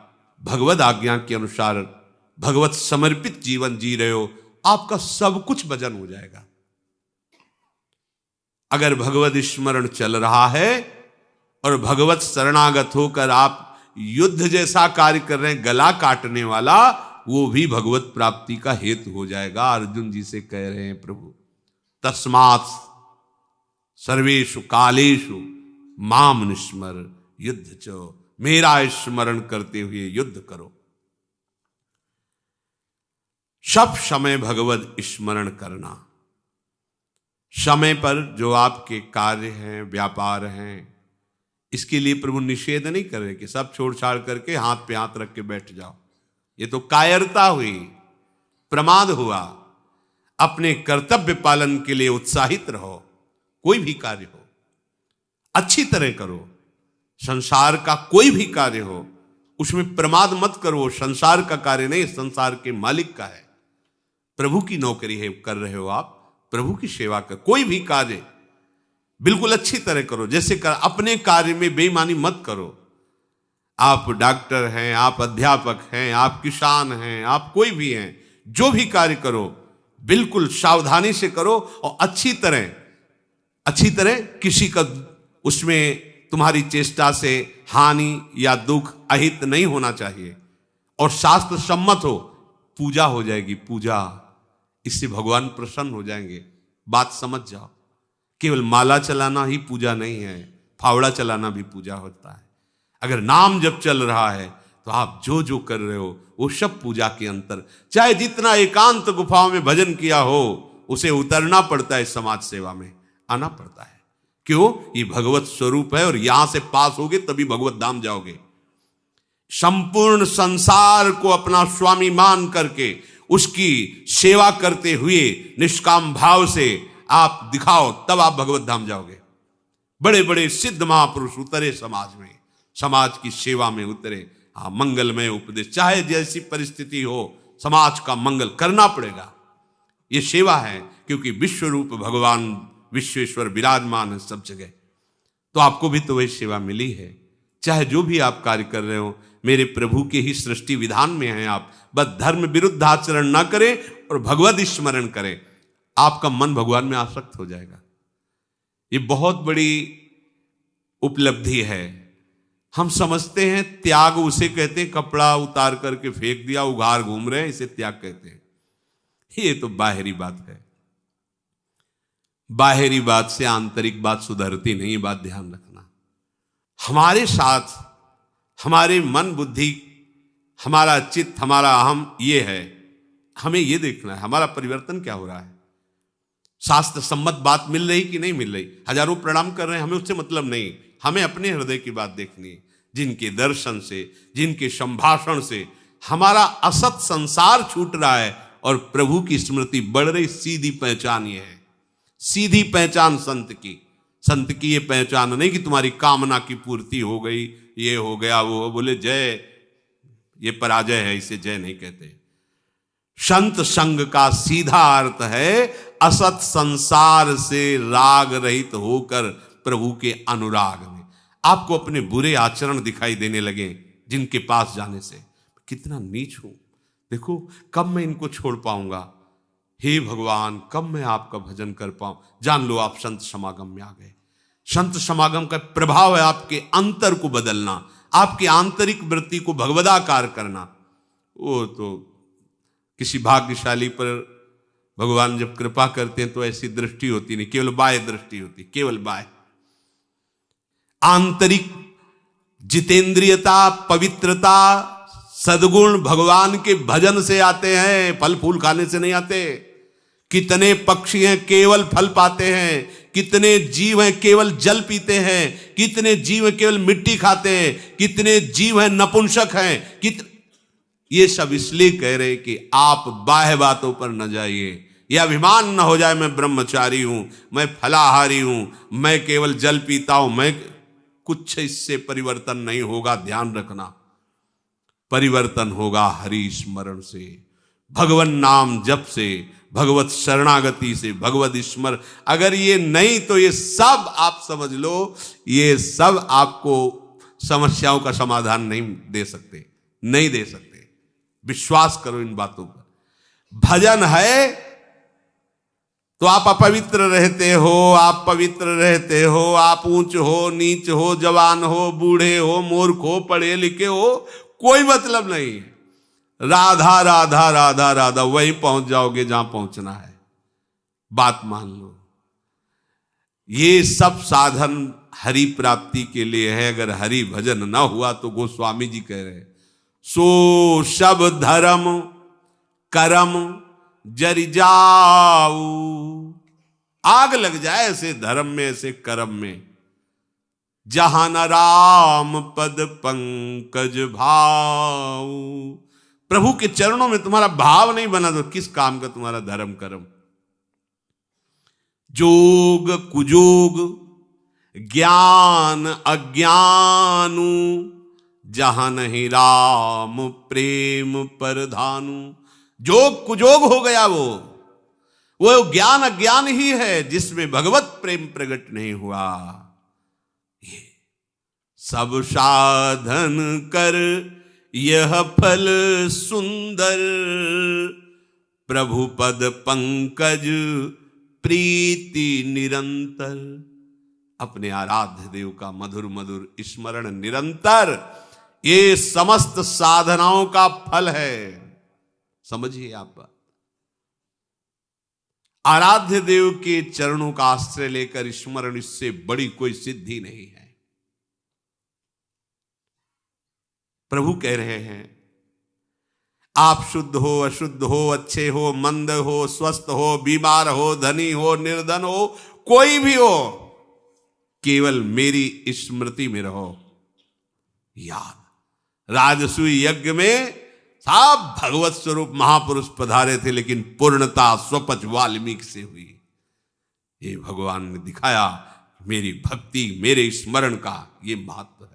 भगवत आज्ञा के अनुसार भगवत समर्पित जीवन जी रहे हो, आपका सब कुछ भजन हो जाएगा। अगर भगवत स्मरण चल रहा है और भगवत शरणागत होकर आप युद्ध जैसा कार्य कर रहे हैं, गला काटने वाला, वो भी भगवत प्राप्ति का हेतु हो जाएगा। अर्जुन जी से कह रहे हैं प्रभु, तस्मात् सर्वेषु कालेषु माम निस्मर युद्ध चो, मेरा स्मरण करते हुए युद्ध करो। सब समय भगवत स्मरण करना। समय पर जो आपके कार्य हैं, व्यापार हैं, इसके लिए प्रभु निषेध नहीं कर रहे कि सब छोड़ छाड़ करके हाथ पे हाथ रख के बैठ जाओ। ये तो कायरता हुई, प्रमाद हुआ। अपने कर्तव्य पालन के लिए उत्साहित रहो। कोई भी कार्य हो अच्छी तरह करो। संसार का कोई भी कार्य हो उसमें प्रमाद मत करो। संसार का कार्य नहीं, संसार के मालिक का है। प्रभु की नौकरी है, कर रहे हो आप, प्रभु की सेवा कर। कोई भी कार्य बिल्कुल अच्छी तरह करो, जैसे कर। अपने कार्य में बेईमानी मत करो। आप डॉक्टर हैं, आप अध्यापक हैं, आप किसान हैं, आप कोई भी हैं, जो भी कार्य करो बिल्कुल सावधानी से करो और अच्छी तरह किसी का उसमें तुम्हारी चेष्टा से हानि या दुख अहित नहीं होना चाहिए। और शास्त्र सम्मत हो, पूजा हो जाएगी। पूजा, इससे भगवान प्रसन्न हो जाएंगे। बात समझ जाओ। केवल माला चलाना ही पूजा नहीं है, फावड़ा चलाना भी पूजा होता है। अगर नाम जब चल रहा है तो आप जो जो कर रहे हो वो सब पूजा के अंतर। चाहे जितना एकांत गुफाओं में भजन किया हो, उसे उतरना पड़ता है, समाज सेवा में आना पड़ता है। क्यों? ये भगवत स्वरूप है और यहां से पास होगे तभी भगवत धाम जाओगे। संपूर्ण संसार को अपना स्वामी मान करके उसकी सेवा करते हुए निष्काम भाव से आप दिखाओ, तब आप भगवत धाम जाओगे। बड़े बड़े सिद्ध महापुरुष उतरे समाज में, समाज की सेवा में उतरे। मंगलमय उपदेश, चाहे जैसी परिस्थिति हो समाज का मंगल करना पड़ेगा। ये सेवा है, क्योंकि विश्व रूप भगवान विश्वेश्वर विराजमान है सब जगह। तो आपको भी तो वही सेवा मिली है। चाहे जो भी आप कार्य कर रहे हो, मेरे प्रभु के ही सृष्टि विधान में हैं आप। बस धर्म विरुद्ध आचरण ना करें और भगवत स्मरण करें, आपका मन भगवान में आसक्त हो जाएगा। ये बहुत बड़ी उपलब्धि है। हम समझते हैं त्याग उसे कहते हैं कपड़ा उतार करके फेंक दिया, उघार घूम रहे हैं, इसे त्याग कहते हैं। ये तो बाहरी बात है। बाहरी बात से आंतरिक बात सुधरती नहीं, बात ध्यान रखना। हमारे साथ हमारे मन बुद्धि, हमारा चित्त, हमारा अहम ये है। हमें ये देखना है हमारा परिवर्तन क्या हो रहा है। शास्त्र सम्मत बात मिल रही कि नहीं मिल रही। हजारों प्रणाम कर रहे हैं, हमें उससे मतलब नहीं। हमें अपने हृदय की बात देखनी है। जिनके दर्शन से, जिनके संभाषण से हमारा असत संसार छूट रहा है और प्रभु की स्मृति बढ़ रही, सीधी पहचान ये है। सीधी पहचान संत की। संत की ये पहचान नहीं कि तुम्हारी कामना की पूर्ति हो गई, ये हो गया, वो बोले जय, ये पराजय है, इसे जय नहीं कहते। संत संग का सीधा अर्थ है असत संसार से राग रहित होकर प्रभु के अनुराग में। आपको अपने बुरे आचरण दिखाई देने लगे जिनके पास जाने से, कितना नीच हूं, देखो कब मैं इनको छोड़ पाऊंगा, हे भगवान कब मैं आपका भजन कर पाऊं। जान लो आप संत समागम में आ गए। संत समागम का प्रभाव है आपके अंतर को बदलना, आपकी आंतरिक वृत्ति को भगवदाकार करना। वो तो किसी भाग्यशाली पर भगवान जब कृपा करते हैं तो ऐसी दृष्टि होती नहीं, केवल बाह्य दृष्टि होती, केवल बाह्य। आंतरिक जितेंद्रियता, पवित्रता, सद्गुण भगवान के भजन से आते हैं, फल फूल खाने से नहीं आते। कितने पक्षी हैं केवल फल पाते हैं, कितने जीव हैं केवल जल पीते हैं, कितने जीव हैं केवल मिट्टी खाते हैं, कितने जीव हैं नपुंसक हैं, ये सब इसलिए कह रहे कि आप बाह्य बातों पर न जाइए, यह अभिमान न हो जाए मैं ब्रह्मचारी हूं, मैं फलाहारी हूं, मैं केवल जल पीता हूं, मैं कुछ इससे परिवर्तन नहीं होगा। ध्यान रखना, परिवर्तन होगा हरि स्मरण से, भगवन नाम जप से, भगवत शरणागति से, भगवत स्मरण। अगर ये नहीं तो ये सब आप समझ लो, ये सब आपको समस्याओं का समाधान नहीं दे सकते, नहीं दे सकते। विश्वास करो इन बातों पर। भजन है तो आप अपवित्र रहते हो, आप पवित्र रहते हो, आप ऊंच हो नीच हो, जवान हो बूढ़े हो, मूर्ख हो पढ़े लिखे हो, कोई मतलब नहीं। राधा राधा राधा राधा वहीं पहुंच जाओगे जहां पहुंचना है। बात मान लो, ये सब साधन हरि प्राप्ति के लिए है। अगर हरि भजन ना हुआ तो गोस्वामी जी कह रहे हैं, सो सब धर्म करम जरि जाऊ। आग लग जाए ऐसे धर्म में, ऐसे कर्म में, जहां न राम पद पंकज भाऊ। प्रभु के चरणों में तुम्हारा भाव नहीं बना तो किस काम का तुम्हारा धर्म कर्म। जोग कुजोग ज्ञान अज्ञानु, जहां नहीं राम प्रेम परधानु। जोग कुजोग हो गया वो ज्ञान अज्ञान ही है जिसमें भगवत प्रेम प्रकट नहीं हुआ। ये सब साधन कर यह फल सुंदर, प्रभु पद पंकज प्रीति निरंतर। अपने आराध्य देव का मधुर मधुर स्मरण निरंतर, ये समस्त साधनाओं का फल है। समझिए आप, आराध्य देव के चरणों का आश्रय लेकर स्मरण, इससे बड़ी कोई सिद्धि नहीं है। प्रभु कह रहे हैं, आप शुद्ध हो अशुद्ध हो, अच्छे हो मंद हो, स्वस्थ हो बीमार हो, धनी हो निर्धन हो, कोई भी हो, केवल मेरी स्मृति में रहो। याद राजसूय यज्ञ में सब भगवत स्वरूप महापुरुष पधारे थे, लेकिन पूर्णता स्वपच वाल्मीकि से हुई। ये भगवान ने दिखाया मेरी भक्ति, मेरे स्मरण का ये महत्व है।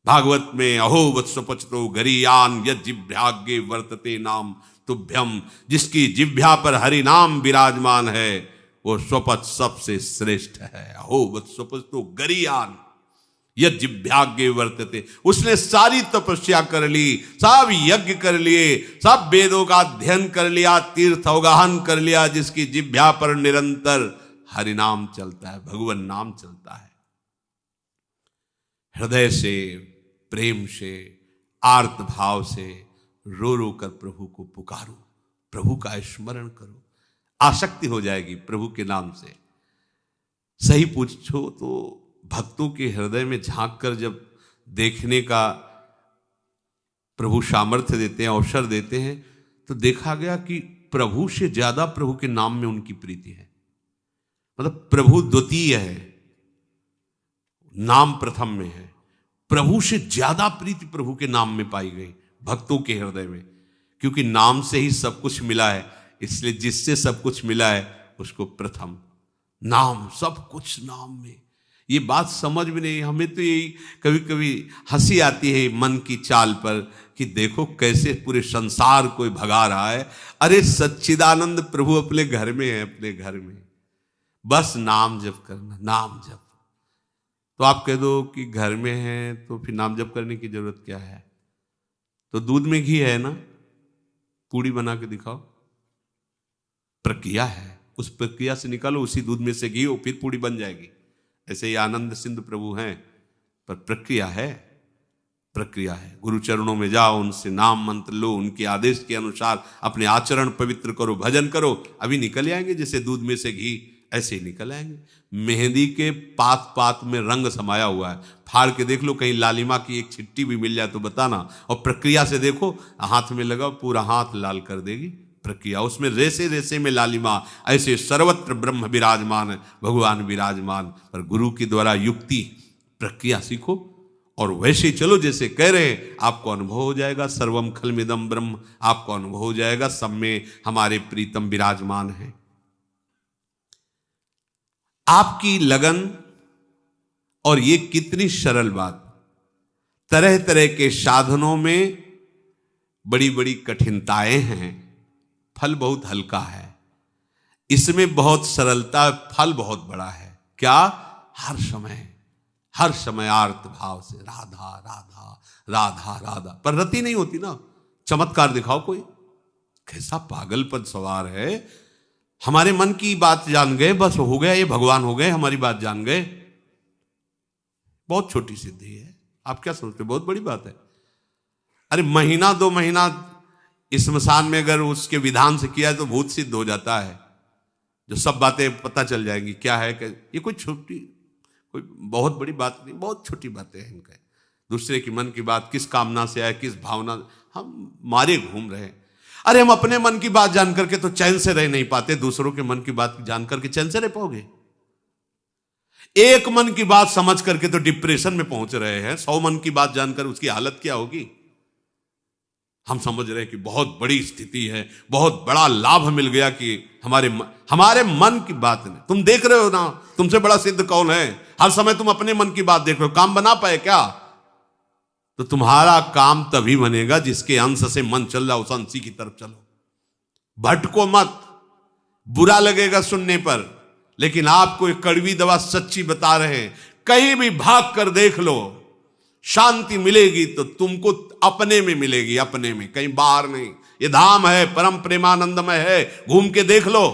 भागवत में अहो वत्सपचतो गरीयान यद जिह्वाग्रे वर्तते नाम तुभ्यम, जिसकी जिह्वा पर हरि नाम विराजमान है वो स्वपच सबसे श्रेष्ठ है। अहो वत्सपचतो गरीयान यद जिह्वाग्रे वर्तते, उसने सारी तपस्या कर ली, सब यज्ञ कर लिए, सब वेदों का अध्ययन कर लिया, तीर्थ अवगाहन कर लिया, जिसकी जिह्वा पर निरंतर हरि नाम चलता है, भगवान नाम चलता है। हृदय से प्रेम से आर्त भाव से रो रो कर प्रभु को पुकारो, प्रभु का स्मरण करो, आसक्ति हो जाएगी प्रभु के नाम से। सही पूछो तो भक्तों के हृदय में झांक कर जब देखने का प्रभु सामर्थ्य देते हैं, अवसर देते हैं, तो देखा गया कि प्रभु से ज्यादा प्रभु के नाम में उनकी प्रीति है। मतलब प्रभु द्वितीय है, नाम प्रथम में है। प्रभु से ज्यादा प्रीति प्रभु के नाम में पाई गई भक्तों के हृदय में, क्योंकि नाम से ही सब कुछ मिला है। इसलिए जिससे सब कुछ मिला है उसको प्रथम नाम, सब कुछ नाम में। ये बात समझ में नहीं, हमें तो यही कभी कभी हंसी आती है मन की चाल पर कि देखो कैसे पूरे संसार कोई भगा रहा है। अरे सच्चिदानंद प्रभु अपने घर में है, अपने घर में बस नाम जप करना, नाम जप। तो आप कह दो कि घर में है तो फिर नाम जप करने की जरूरत क्या है? तो दूध में घी है ना, पूड़ी बना के दिखाओ, प्रक्रिया है, उस प्रक्रिया से निकालो, उसी दूध में से घी हो, फिर पूड़ी बन जाएगी। ऐसे ही आनंद सिंधु प्रभु हैं, पर प्रक्रिया है, प्रक्रिया है। गुरु चरणों में जाओ, उनसे नाम मंत्र लो, उनके आदेश के अनुसार अपने आचरण पवित्र करो, भजन करो, अभी निकल आएंगे जैसे दूध में से घी, ऐसे ही निकल आएंगे। मेहंदी के पात पात में रंग समाया हुआ है, फाड़ के देख लो, कहीं लालिमा की एक छिट्टी भी मिल जाए तो बताना। और प्रक्रिया से देखो, हाथ में लगाओ, पूरा हाथ लाल कर देगी प्रक्रिया, उसमें रेसे रेसे में लालिमा। ऐसे सर्वत्र ब्रह्म विराजमान है, भगवान विराजमान। पर गुरु के द्वारा युक्ति प्रक्रिया सीखो, और वैसे चलो जैसे कह रहे हैं, आपको अनुभव हो जाएगा सर्वम खलमिदम ब्रह्म, आपको अनुभव हो जाएगा सब में हमारे प्रीतम विराजमान हैं। आपकी लगन, और ये कितनी सरल बात, तरह तरह के साधनों में बड़ी बड़ी कठिनताएं हैं, फल बहुत हल्का है, इसमें बहुत सरलता, फल बहुत बड़ा है। क्या? हर समय आर्त भाव से राधा राधा राधा राधा, पर रति नहीं होती ना। चमत्कार दिखाओ कोई, कैसा पागलपन सवार है। हमारे मन की बात जान गए, बस हो गया, ये भगवान हो गए, हमारी बात जान गए। बहुत छोटी सिद्धि है, आप क्या सोचते, बहुत बड़ी बात है। अरे महीना 2 महीना स्मशान में अगर उसके विधान से किया है तो भूत सिद्ध हो जाता है, जो सब बातें पता चल जाएंगी। क्या है कि ये कोई बहुत बड़ी बात नहीं, बहुत छोटी बातें हैं इनका। दूसरे की मन की बात किस कामना से आए, किस भावना, हम मारे घूम रहे हैं। अरे हम अपने मन की बात जान करके तो चैन से रह नहीं पाते, दूसरों के मन की बात जान करके चैन से रह पाओगे? एक मन की बात समझ करके तो डिप्रेशन में पहुंच रहे हैं, 100 मन की बात जानकर उसकी हालत क्या होगी। हम समझ रहे हैं कि बहुत बड़ी स्थिति है, बहुत बड़ा लाभ मिल गया कि हमारे मन की बात नहीं। तुम देख रहे हो ना, तुमसे बड़ा सिद्ध कौन है? हर समय तुम अपने मन की बात देख रहे हो, काम बना पाए क्या? तो तुम्हारा काम तभी बनेगा जिसके अंश से मन चल रहा, उस अंशी की तरफ चलो, भटको मत। बुरा लगेगा सुनने पर, लेकिन आपको एक कड़वी दवा सच्ची बता रहे हैं, कहीं भी भाग कर देख लो, शांति मिलेगी तो तुमको अपने में मिलेगी, अपने में, कहीं बाहर नहीं। ये धाम है, परम प्रेमानंदमय है, घूम के देख लो,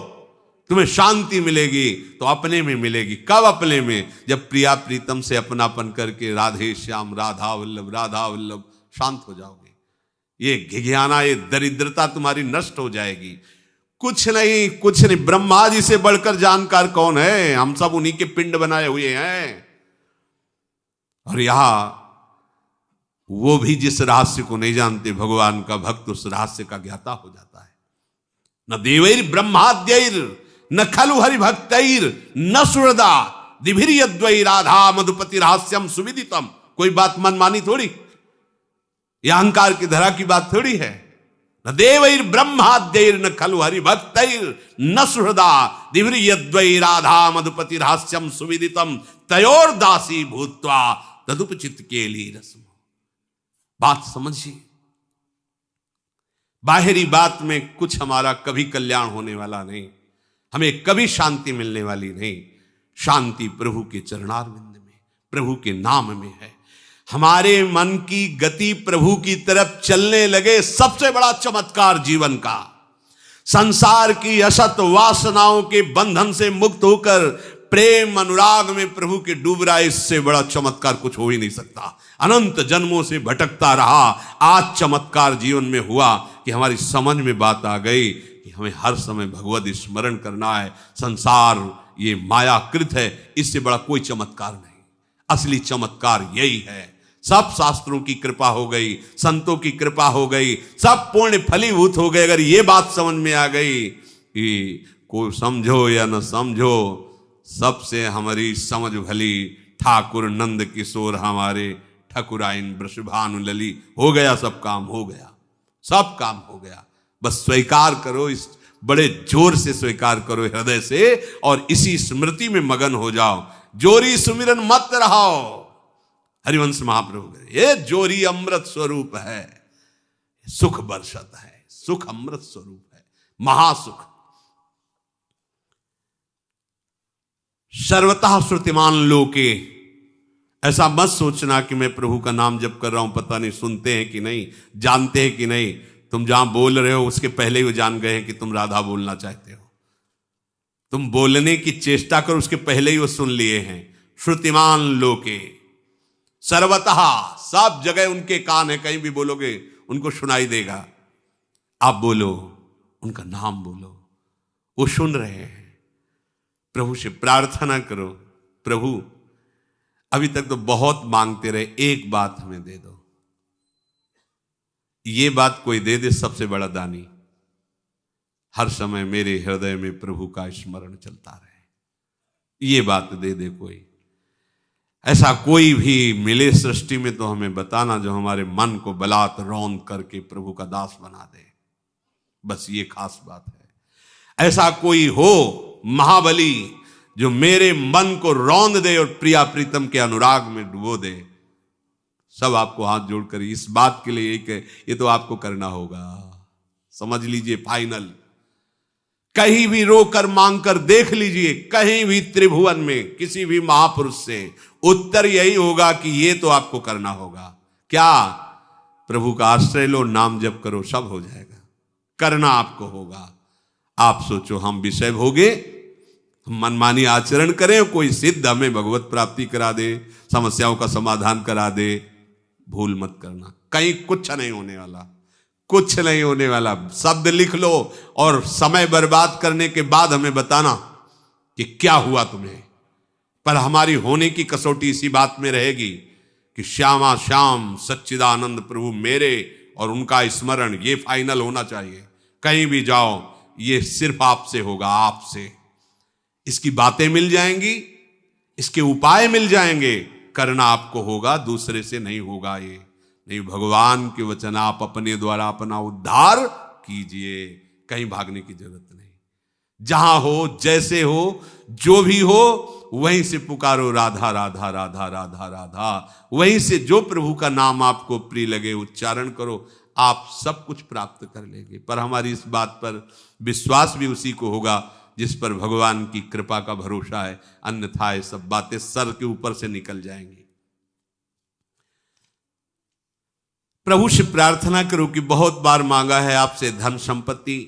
तुम्हें शांति मिलेगी तो अपने में मिलेगी। कब अपने में? जब प्रिया प्रीतम से अपनापन करके राधे श्याम राधा वल्लभ शांत हो जाओगे। ये घिघियाना, ये दरिद्रता तुम्हारी नष्ट हो जाएगी। कुछ नहीं, ब्रह्मा जी से बढ़कर जानकार कौन है? हम सब उन्हीं के पिंड बनाए हुए हैं। और यहां वो भी जिस रहस्य को नहीं जानते, भगवान का भक्त उस रहस्य का ज्ञाता हो जाता है। न देवैर ब्रह्माद्यैर न खलु हरि भक्तैर न सुरदा दिभिर यद्वै राधा मधुपति रहस्यम सुविदितम। कोई बात मनमानी थोड़ी, यह अहंकार की धरा की बात थोड़ी है। न देवैर ब्रह्माद्यैर न खलु हरि भक्तैर न सुहृदा दिभिर यद्वै राधा मधुपति रहस्यम सुविदितम तयोर दासी भूत्वा तदुपचित केली रस्म। बात समझिए, बाहरी बात में कुछ हमारा कभी कल्याण होने वाला नहीं, हमें कभी शांति मिलने वाली नहीं। शांति प्रभु के चरणारविंद में, प्रभु के नाम में है। हमारे मन की गति प्रभु की तरफ चलने लगे, सबसे बड़ा चमत्कार जीवन का। संसार की असत वासनाओं के बंधन से मुक्त होकर प्रेम अनुराग में प्रभु के डूब रहा है, इससे बड़ा चमत्कार कुछ हो ही नहीं सकता। अनंत जन्मों से भटकता रहा, आज चमत्कार जीवन में हुआ कि हमारी समझ में बात आ गई कि हमें हर समय भगवत स्मरण करना है। संसार ये मायाकृत है, इससे बड़ा कोई चमत्कार नहीं। असली चमत्कार यही है। सब शास्त्रों की कृपा हो गई, संतों की कृपा हो गई, सब पुण्य फलीभूत हो गए। अगर ये बात समझ में आ गई कि कोई समझो या न समझो, सबसे हमारी समझ भली, ठाकुर नंद किशोर हमारे ठकुराइन वृषभानु लली। हो गया, सब काम हो गया, सब काम हो गया। बस स्वीकार करो, इस बड़े जोर से स्वीकार करो हृदय से, और इसी स्मृति में मगन हो जाओ। जोरी सुमिरन मत रहो। हरिवंश महाप्रभु, ये जोरी अमृत स्वरूप है, सुख बरसत है, सुख अमृत स्वरूप है, महासुख। सर्वतः श्रुतिमान लोके, ऐसा मत सोचना कि मैं प्रभु का नाम जप कर रहा हूं, पता नहीं सुनते हैं कि नहीं, जानते हैं कि नहीं। तुम जहां बोल रहे हो उसके पहले ही वो जान गए हैं कि तुम राधा बोलना चाहते हो। तुम बोलने की चेष्टा करो, उसके पहले ही वो सुन लिए हैं। श्रुतिमान लोके, सर्वतः, सब जगह उनके कान है, कहीं भी बोलोगे उनको सुनाई देगा। आप बोलो, उनका नाम बोलो, वो सुन रहे हैं। प्रभु से प्रार्थना करो, प्रभु अभी तक तो बहुत मांगते रहे, एक बात हमें दे दो। ये बात कोई दे दे, सबसे बड़ा दानी। हर समय मेरे हृदय में प्रभु का स्मरण चलता रहे, ये बात दे दे कोई। ऐसा कोई भी मिले सृष्टि में तो हमें बताना जो हमारे मन को बलात् रौंद करके प्रभु का दास बना दे। बस ये खास बात है। ऐसा कोई हो महाबली जो मेरे मन को रौंद दे और प्रिया प्रीतम के अनुराग में डुबो दे। सब आपको हाथ जोड़कर इस बात के लिए एक ये तो आपको करना होगा। समझ लीजिए फाइनल। कहीं भी रोकर मांग कर देख लीजिए, कहीं भी त्रिभुवन में किसी भी महापुरुष से उत्तर यही होगा कि ये तो आपको करना होगा। क्या? प्रभु का आश्रय लो, नाम जप करो, सब हो जाएगा। करना आपको होगा। आप सोचो हम विषय भोगे, मनमानी आचरण करें, कोई सिद्ध हमें भगवत प्राप्ति करा दे, समस्याओं का समाधान करा दे। भूल मत करना, कहीं कुछ नहीं होने वाला, कुछ नहीं होने वाला। शब्द लिख लो और समय बर्बाद करने के बाद हमें बताना कि क्या हुआ तुम्हें। पर हमारी होने की कसौटी इसी बात में रहेगी कि श्यामा श्याम सच्चिदानंद प्रभु मेरे और उनका स्मरण, ये फाइनल होना चाहिए। कहीं भी जाओ ये सिर्फ आपसे होगा, आपसे। इसकी बातें मिल जाएंगी, इसके उपाय मिल जाएंगे, करना आपको होगा, दूसरे से नहीं होगा। ये नहीं, भगवान के वचन आप अपने द्वारा अपना उद्धार कीजिए। कहीं भागने की जरूरत नहीं। जहां हो, जैसे हो, जो भी हो, वहीं से पुकारो राधा राधा राधा राधा राधा। वहीं से जो प्रभु का नाम आपको प्रिय लगे उच्चारण करो, आप सब कुछ प्राप्त कर लेंगे। पर हमारी इस बात पर विश्वास भी उसी को होगा जिस पर भगवान की कृपा का भरोसा है। अन्यथा ये सब बातें सर के ऊपर से निकल जाएंगी। प्रभु से प्रार्थना करो कि बहुत बार मांगा है आपसे धन संपत्ति,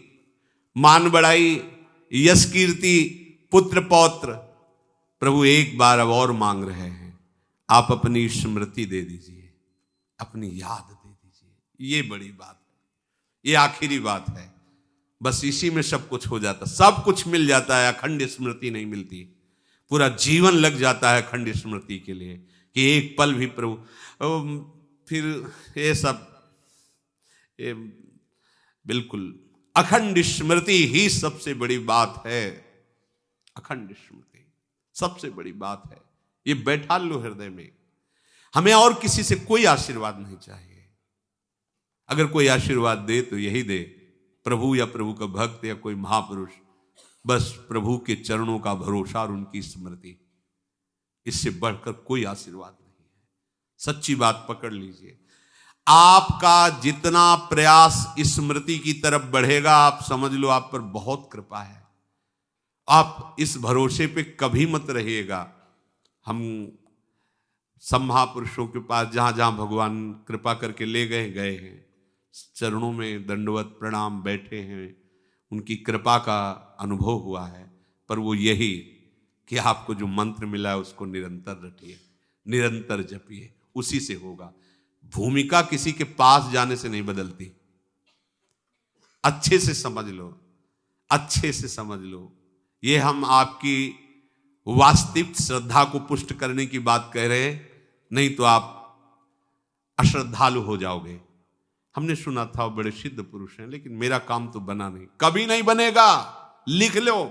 मान बढ़ाई, यश कीर्ति, पुत्र पौत्र। प्रभु एक बार अब और मांग रहे हैं, आप अपनी स्मृति दे दीजिए, अपनी याद दे दीजिए। ये बड़ी बात है, ये आखिरी बात है। बस इसी में सब कुछ हो जाता, सब कुछ मिल जाता है। अखंड स्मृति नहीं मिलती, पूरा जीवन लग जाता है अखंड स्मृति के लिए कि एक पल भी प्रभु। फिर ये सब ये बिल्कुल अखंड स्मृति ही सबसे बड़ी बात है। अखंड स्मृति सबसे बड़ी बात है। ये बैठा लो हृदय में। हमें और किसी से कोई आशीर्वाद नहीं चाहिए। अगर कोई आशीर्वाद दे तो यही दे, प्रभु या प्रभु का भक्त या कोई महापुरुष। बस प्रभु के चरणों का भरोसा और उनकी स्मृति, इससे बढ़कर कोई आशीर्वाद नहीं है। सच्ची बात पकड़ लीजिए। आपका जितना प्रयास स्मृति की तरफ बढ़ेगा, आप समझ लो आप पर बहुत कृपा है। आप इस भरोसे पे कभी मत रहिएगा। हम सब महापुरुषों के पास जहां जहां भगवान कृपा करके ले गए हैं, चरणों में दंडवत प्रणाम बैठे हैं, उनकी कृपा का अनुभव हुआ है। पर वो यही कि आपको जो मंत्र मिला है उसको निरंतर रटिए, निरंतर जपिए, उसी से होगा। भूमिका किसी के पास जाने से नहीं बदलती। अच्छे से समझ लो, अच्छे से समझ लो। ये हम आपकी वास्तविक श्रद्धा को पुष्ट करने की बात कह रहे हैं, नहीं तो आप अश्रद्धालु हो जाओगे। हमने सुना था वो बड़े सिद्ध पुरुष हैं, लेकिन मेरा काम तो बना नहीं। कभी नहीं बनेगा, लिख लो।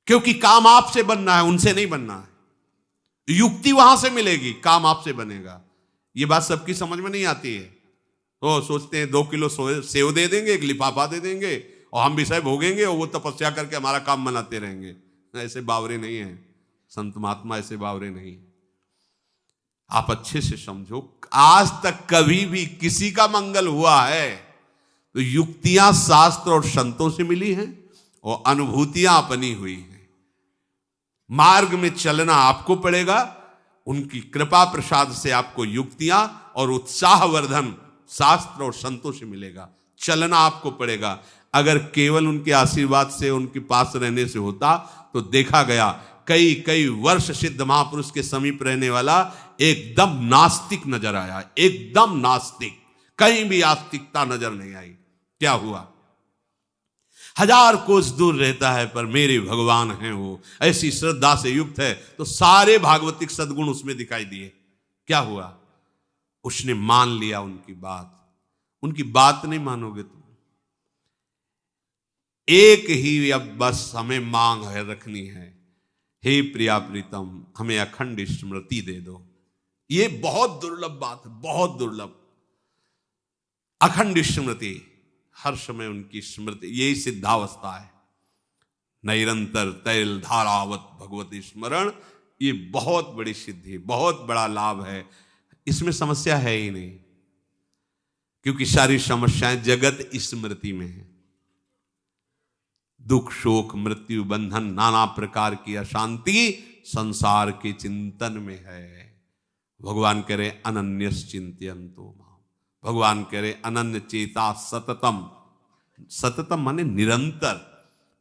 क्योंकि काम आपसे बनना है, उनसे नहीं बनना है। युक्ति वहां से मिलेगी, काम आपसे बनेगा। ये बात सबकी समझ में नहीं आती है। वो सोचते हैं 2 किलो सेव दे देंगे, एक लिफाफा दे देंगे और हम विषय भोगेंगे और वो तपस्या करके हमारा काम बनाते रहेंगे। ऐसे बावरे नहीं है संत महात्मा, ऐसे बावरे नहीं। आप अच्छे से समझो, आज तक कभी भी किसी का मंगल हुआ है तो युक्तियां शास्त्र और संतों से मिली हैं और अनुभूतियां अपनी हुई हैं। मार्ग में चलना आपको पड़ेगा। उनकी कृपा प्रसाद से आपको युक्तियां और उत्साहवर्धन शास्त्र और संतों से मिलेगा। चलना आपको पड़ेगा। अगर केवल उनके आशीर्वाद से, उनके पास रहने से होता तो देखा गया कई कई वर्ष सिद्ध महापुरुष के समीप रहने वाला एकदम नास्तिक नजर आया, एकदम नास्तिक, कहीं भी आस्तिकता नजर नहीं आई। क्या हुआ? 1000 कोस दूर रहता है पर मेरे भगवान हैं, वो ऐसी श्रद्धा से युक्त है, तो सारे भागवतिक सद्गुण उसमें दिखाई दिए। क्या हुआ? उसने मान लिया उनकी बात। उनकी बात नहीं मानोगे तुम। एक ही अब बस हमें मांग है, रखनी है, हे प्रिया प्रीतम, हमें अखंड स्मृति दे दो। ये बहुत दुर्लभ बात है, बहुत दुर्लभ। अखंड स्मृति, हर समय उनकी स्मृति, यही सिद्धावस्था है। निरंतर तैल धारावत भगवती स्मरण, ये बहुत बड़ी सिद्धि, बहुत बड़ा लाभ है। इसमें समस्या है ही नहीं, क्योंकि सारी समस्याएं जगत स्मृति में है। दुख शोक मृत्यु बंधन नाना प्रकार की अशांति संसार के चिंतन में है। भगवान कह रहे अनन्यस चिंतयन्तो माम, भगवान कह रहे अनन्य चेता सततम, सततम माने निरंतर।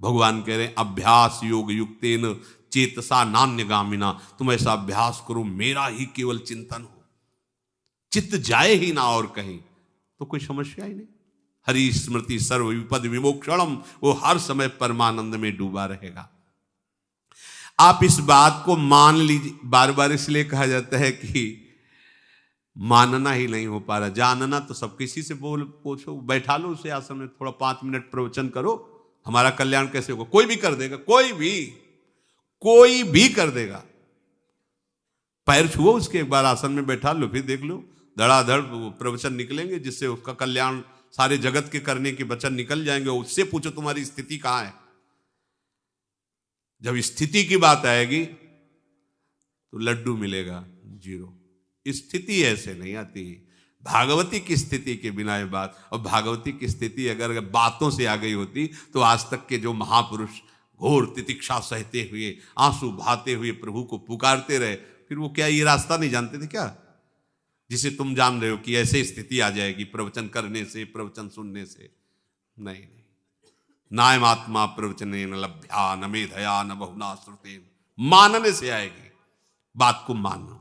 भगवान कह रहे अभ्यास योग युक्तेन चेतसा नान्यगामिना, तुम ऐसा अभ्यास करो मेरा ही केवल चिंतन हो, चित्त जाए ही ना और कहीं, तो कोई समस्या ही नहीं। हरि स्मृति सर्व विपद विमोक्षणम, वो हर समय परमानंद में डूबा रहेगा। आप इस बात को मान लीजिए। बार बार इसलिए कहा जाता है कि मानना ही नहीं हो पा रहा, जानना तो सब किसी से बोल पूछो, बैठा लो उसे आसन में, थोड़ा 5 मिनट प्रवचन करो, हमारा कल्याण कैसे होगा। कोई भी कर देगा, कोई भी कर देगा। पैर छुओ उसके, एक बार आसन में बैठा लो, फिर देख लो धड़ाधड़ प्रवचन निकलेंगे, जिससे उसका कल्याण, सारे जगत के करने के वचन निकल जाएंगे। उससे पूछो तुम्हारी स्थिति कहां है। जब स्थिति की बात आएगी तो लड्डू मिलेगा, 0। स्थिति ऐसे नहीं आती। भागवती की स्थिति के बिना ये बात, और भागवती की स्थिति अगर बातों से आ गई होती तो आज तक के जो महापुरुष घोर तितिक्षा सहते हुए, आंसू बहाते हुए प्रभु को पुकारते रहे, फिर वो क्या ये रास्ता नहीं जानते थे क्या, जिसे तुम जान रहे हो कि ऐसे स्थिति आ जाएगी प्रवचन करने से, प्रवचन सुनने से। नहीं, नायमात्मा प्रवचने न लभ्या न मेधया न बहुना श्रुतेन, मानने से आएगी। बात को मानो।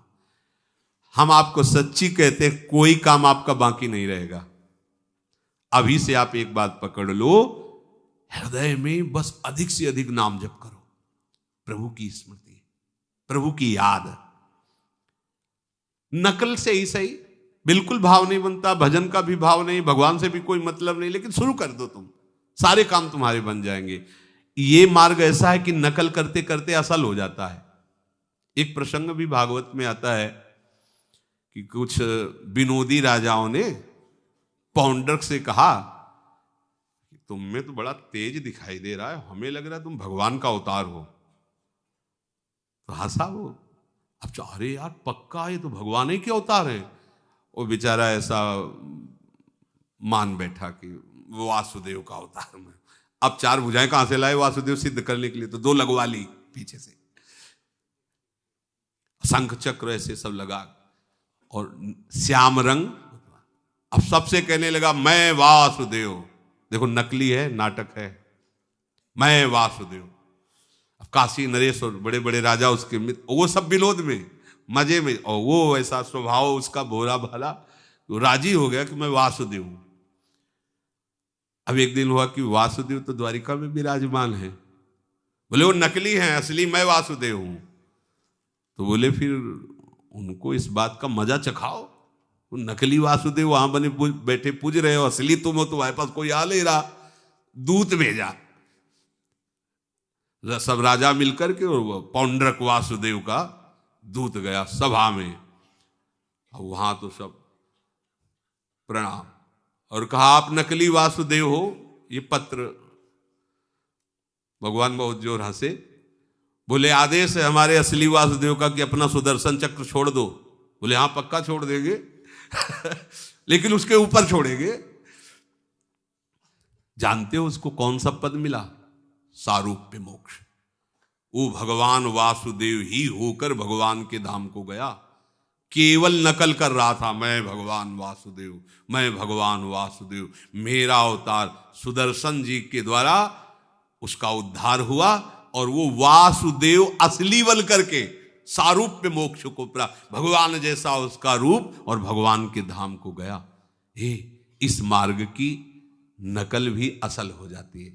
हम आपको सच्ची कहते हैं, कोई काम आपका बाकी नहीं रहेगा। अभी से आप एक बात पकड़ लो, हृदय में बस अधिक से अधिक नाम जप करो, प्रभु की स्मृति, प्रभु की याद। नकल से ही सही, बिल्कुल भाव नहीं बनता, भजन का भी भाव नहीं, भगवान से भी कोई मतलब नहीं, लेकिन शुरू कर दो तुम, सारे काम तुम्हारे बन जाएंगे। ये मार्ग ऐसा है कि नकल करते करते असल हो जाता है। एक प्रसंग भी भागवत में आता है कि कुछ विनोदी राजाओं ने पौंड्रक से कहा कि तुम में तो बड़ा तेज दिखाई दे रहा है, हमें लग रहा है तुम भगवान का अवतार हो। तो हंसा वो। अब अरे यार पक्का ये तो भगवान ही के अवतार हैं। वो बेचारा ऐसा मान बैठा कि वो वासुदेव का अवतार में। अब 4 भुजाएं कहां से लाए वासुदेव सिद्ध करने के लिए, तो 2 लगवा ली पीछे से, शंख चक्र ऐसे सब लगा, और श्याम रंग। अब सबसे कहने लगा मैं वासुदेव। देखो नकली है, नाटक है, मैं वासुदेव। अब काशी नरेश और बड़े बड़े राजा उसके मित्र, वो सब विनोद में, मजे में, और वो ऐसा स्वभाव उसका भोला भाला, तो राजी हो गया कि मैं वासुदेव हूं। अब एक दिन हुआ कि वासुदेव तो द्वारिका में विराजमान है। बोले वो नकली है, असली मैं वासुदेव हूं। तो बोले फिर उनको इस बात का मजा चखाओ। वो नकली वासुदेव वहां बने बैठे पूज रहे हो, असली तुम हो, तुम्हारे पास कोई आ नहीं रहा। दूत भेजा, सब राजा मिलकर के, और पौंड्रक वासुदेव का दूत गया सभा में। और वहां तो सब प्रणाम, और कहा आप नकली वासुदेव हो, ये पत्र। भगवान बहुत जोर हंसे, बोले आदेश है हमारे असली वासुदेव का कि अपना सुदर्शन चक्र छोड़ दो। बोले हाँ पक्का छोड़ देंगे लेकिन उसके ऊपर छोड़ेंगे। जानते हो उसको कौन सा पद मिला? सारूप्य मोक्ष। वो भगवान वासुदेव ही होकर भगवान के धाम को गया। केवल नकल कर रहा था, मैं भगवान वासुदेव, मैं भगवान वासुदेव, मेरा अवतार। सुदर्शन जी के द्वारा उसका उद्धार हुआ, और वो वासुदेव असली बन करके सारूप्य मोक्ष को प्राप्त, भगवान जैसा उसका रूप, और भगवान के धाम को गया। इस मार्ग की नकल भी असल हो जाती है।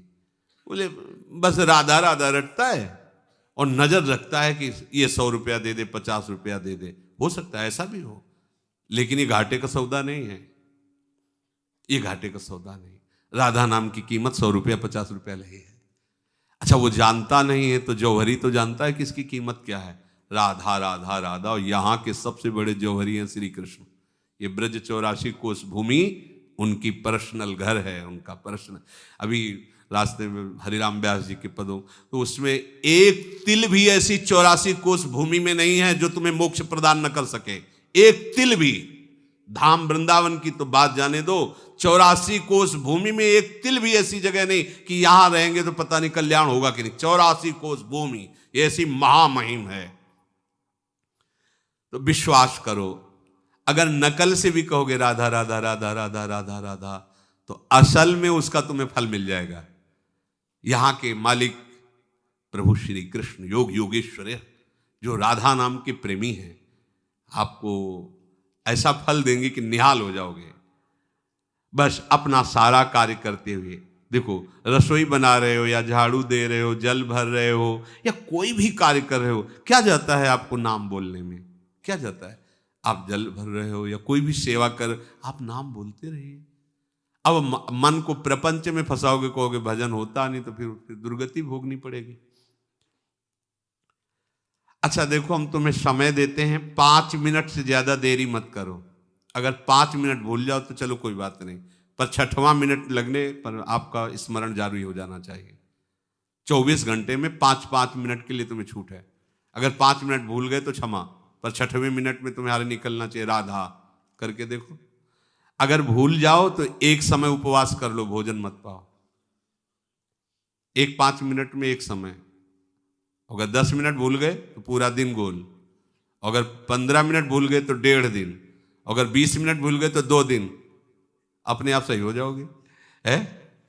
बोले बस राधा राधा रटता है और नजर रखता है कि ये 100 रुपया दे दे, 50 रुपया दे दे। हो सकता है ऐसा भी हो, लेकिन ये घाटे का सौदा नहीं है। ये घाटे का सौदा नहीं। राधा नाम की कीमत 100 रुपया 50 रुपया नहीं है। अच्छा, वो जानता नहीं है तो जौहरी तो जानता है कि इसकी कीमत क्या है। राधा राधा राधा, और यहाँ के सबसे बड़े जौहरी हैं श्री कृष्ण। ये ब्रज 84 कोस भूमि उनकी पर्सनल घर है, उनका पर्सनल। अभी रास्ते में हरिराम व्यास जी के पदों, तो उसमें एक तिल भी ऐसी 84 कोस भूमि में नहीं है जो तुम्हें मोक्ष प्रदान न कर सके। एक तिल भी। धाम वृंदावन की तो बात जाने दो, 84 कोस भूमि में एक तिल भी ऐसी जगह नहीं कि यहां रहेंगे तो पता नहीं कल्याण होगा कि नहीं। 84 कोस भूमि ऐसी महामहिम है। तो विश्वास करो, अगर नकल से भी कहोगे राधा राधा राधा राधा राधा राधा, तो असल में उसका तुम्हें फल मिल जाएगा। यहां के मालिक प्रभु श्री कृष्ण योग योगेश्वर, जो राधा नाम के प्रेमी हैं, आपको ऐसा फल देंगे कि निहाल हो जाओगे। बस अपना सारा कार्य करते हुए, देखो रसोई बना रहे हो या झाड़ू दे रहे हो, जल भर रहे हो या कोई भी कार्य कर रहे हो, क्या जाता है आपको नाम बोलने में? क्या जाता है? आप जल भर रहे हो या कोई भी सेवा कर, आप नाम बोलते रहिए। अब मन को प्रपंच में फंसाओगे, कहोगे भजन होता नहीं, तो फिर दुर्गति भोगनी पड़ेगी। अच्छा देखो, हम तुम्हें समय देते हैं, 5 मिनट से ज्यादा देरी मत करो। अगर 5 मिनट भूल जाओ तो चलो कोई बात नहीं, पर 6वां मिनट लगने पर आपका स्मरण जारी हो जाना चाहिए। 24 घंटे में 5-5 मिनट के लिए तुम्हें छूट है। अगर 5 मिनट भूल गए तो क्षमा, पर 6वें मिनट में तुम्हारे निकलना चाहिए राधा करके देखो। अगर भूल जाओ तो एक समय उपवास कर लो, भोजन मत पाओ। एक 5 मिनट में एक समय। अगर 10 मिनट भूल गए तो पूरा दिन गोल। अगर 15 मिनट भूल गए तो 1.5 दिन। अगर 20 मिनट भूल गए तो 2 दिन। अपने आप सही हो जाओगे। है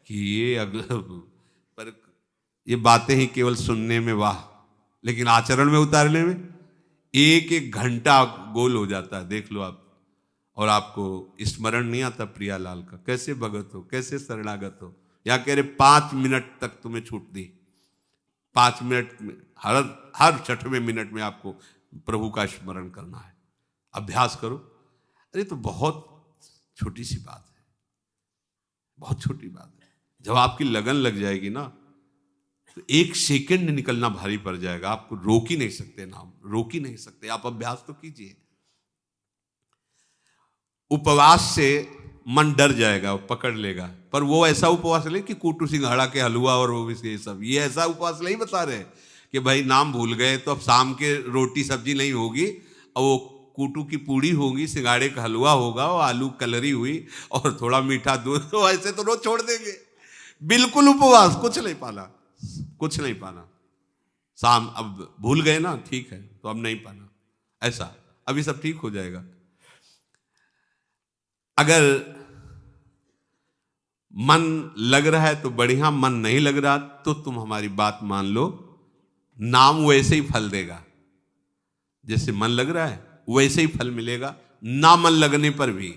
कि ये अगला, पर ये बातें ही केवल सुनने में वाह, लेकिन आचरण में उतारने में 1-1 घंटा गोल हो जाता है। देख लो आप। और आपको स्मरण नहीं आता प्रियालाल का, कैसे भगत हो, कैसे शरणागत हो। या कह रहे 5 मिनट तक तुम्हें छूट दी। 5 मिनट में हर 6वें मिनट में आपको प्रभु का स्मरण करना है। अभ्यास करो। अरे तो बहुत छोटी सी बात है, बहुत छोटी बात है। जब आपकी लगन लग जाएगी ना, तो 1 सेकंड निकलना भारी पड़ जाएगा। आपको रोक ही नहीं सकते, नाम रोक ही नहीं सकते। आप अभ्यास तो कीजिए। उपवास से मन डर जाएगा, वो पकड़ लेगा, पर वो ऐसा उपवास नहीं कि कूटू सिंघाड़ा के हलवा और वो ये सब, ये ऐसा उपवास नहीं बता रहे कि भाई नाम भूल गए तो अब शाम के रोटी सब्जी नहीं होगी और वो कूटू की पूड़ी होगी, सिंघाड़े का हलवा होगा और आलू कलरी हुई और थोड़ा मीठा दूध, तो ऐसे तो रोज छोड़ देंगे। बिल्कुल उपवास, कुछ नहीं पाना, कुछ नहीं पाना। शाम अब भूल गए ना, ठीक है, तो अब नहीं पाना, ऐसा अभी सब ठीक हो जाएगा। अगर मन लग रहा है तो बढ़िया, मन नहीं लग रहा तो तुम हमारी बात मान लो, नाम वैसे ही फल देगा। जैसे मन लग रहा है वैसे ही फल मिलेगा, ना मन लगने पर भी।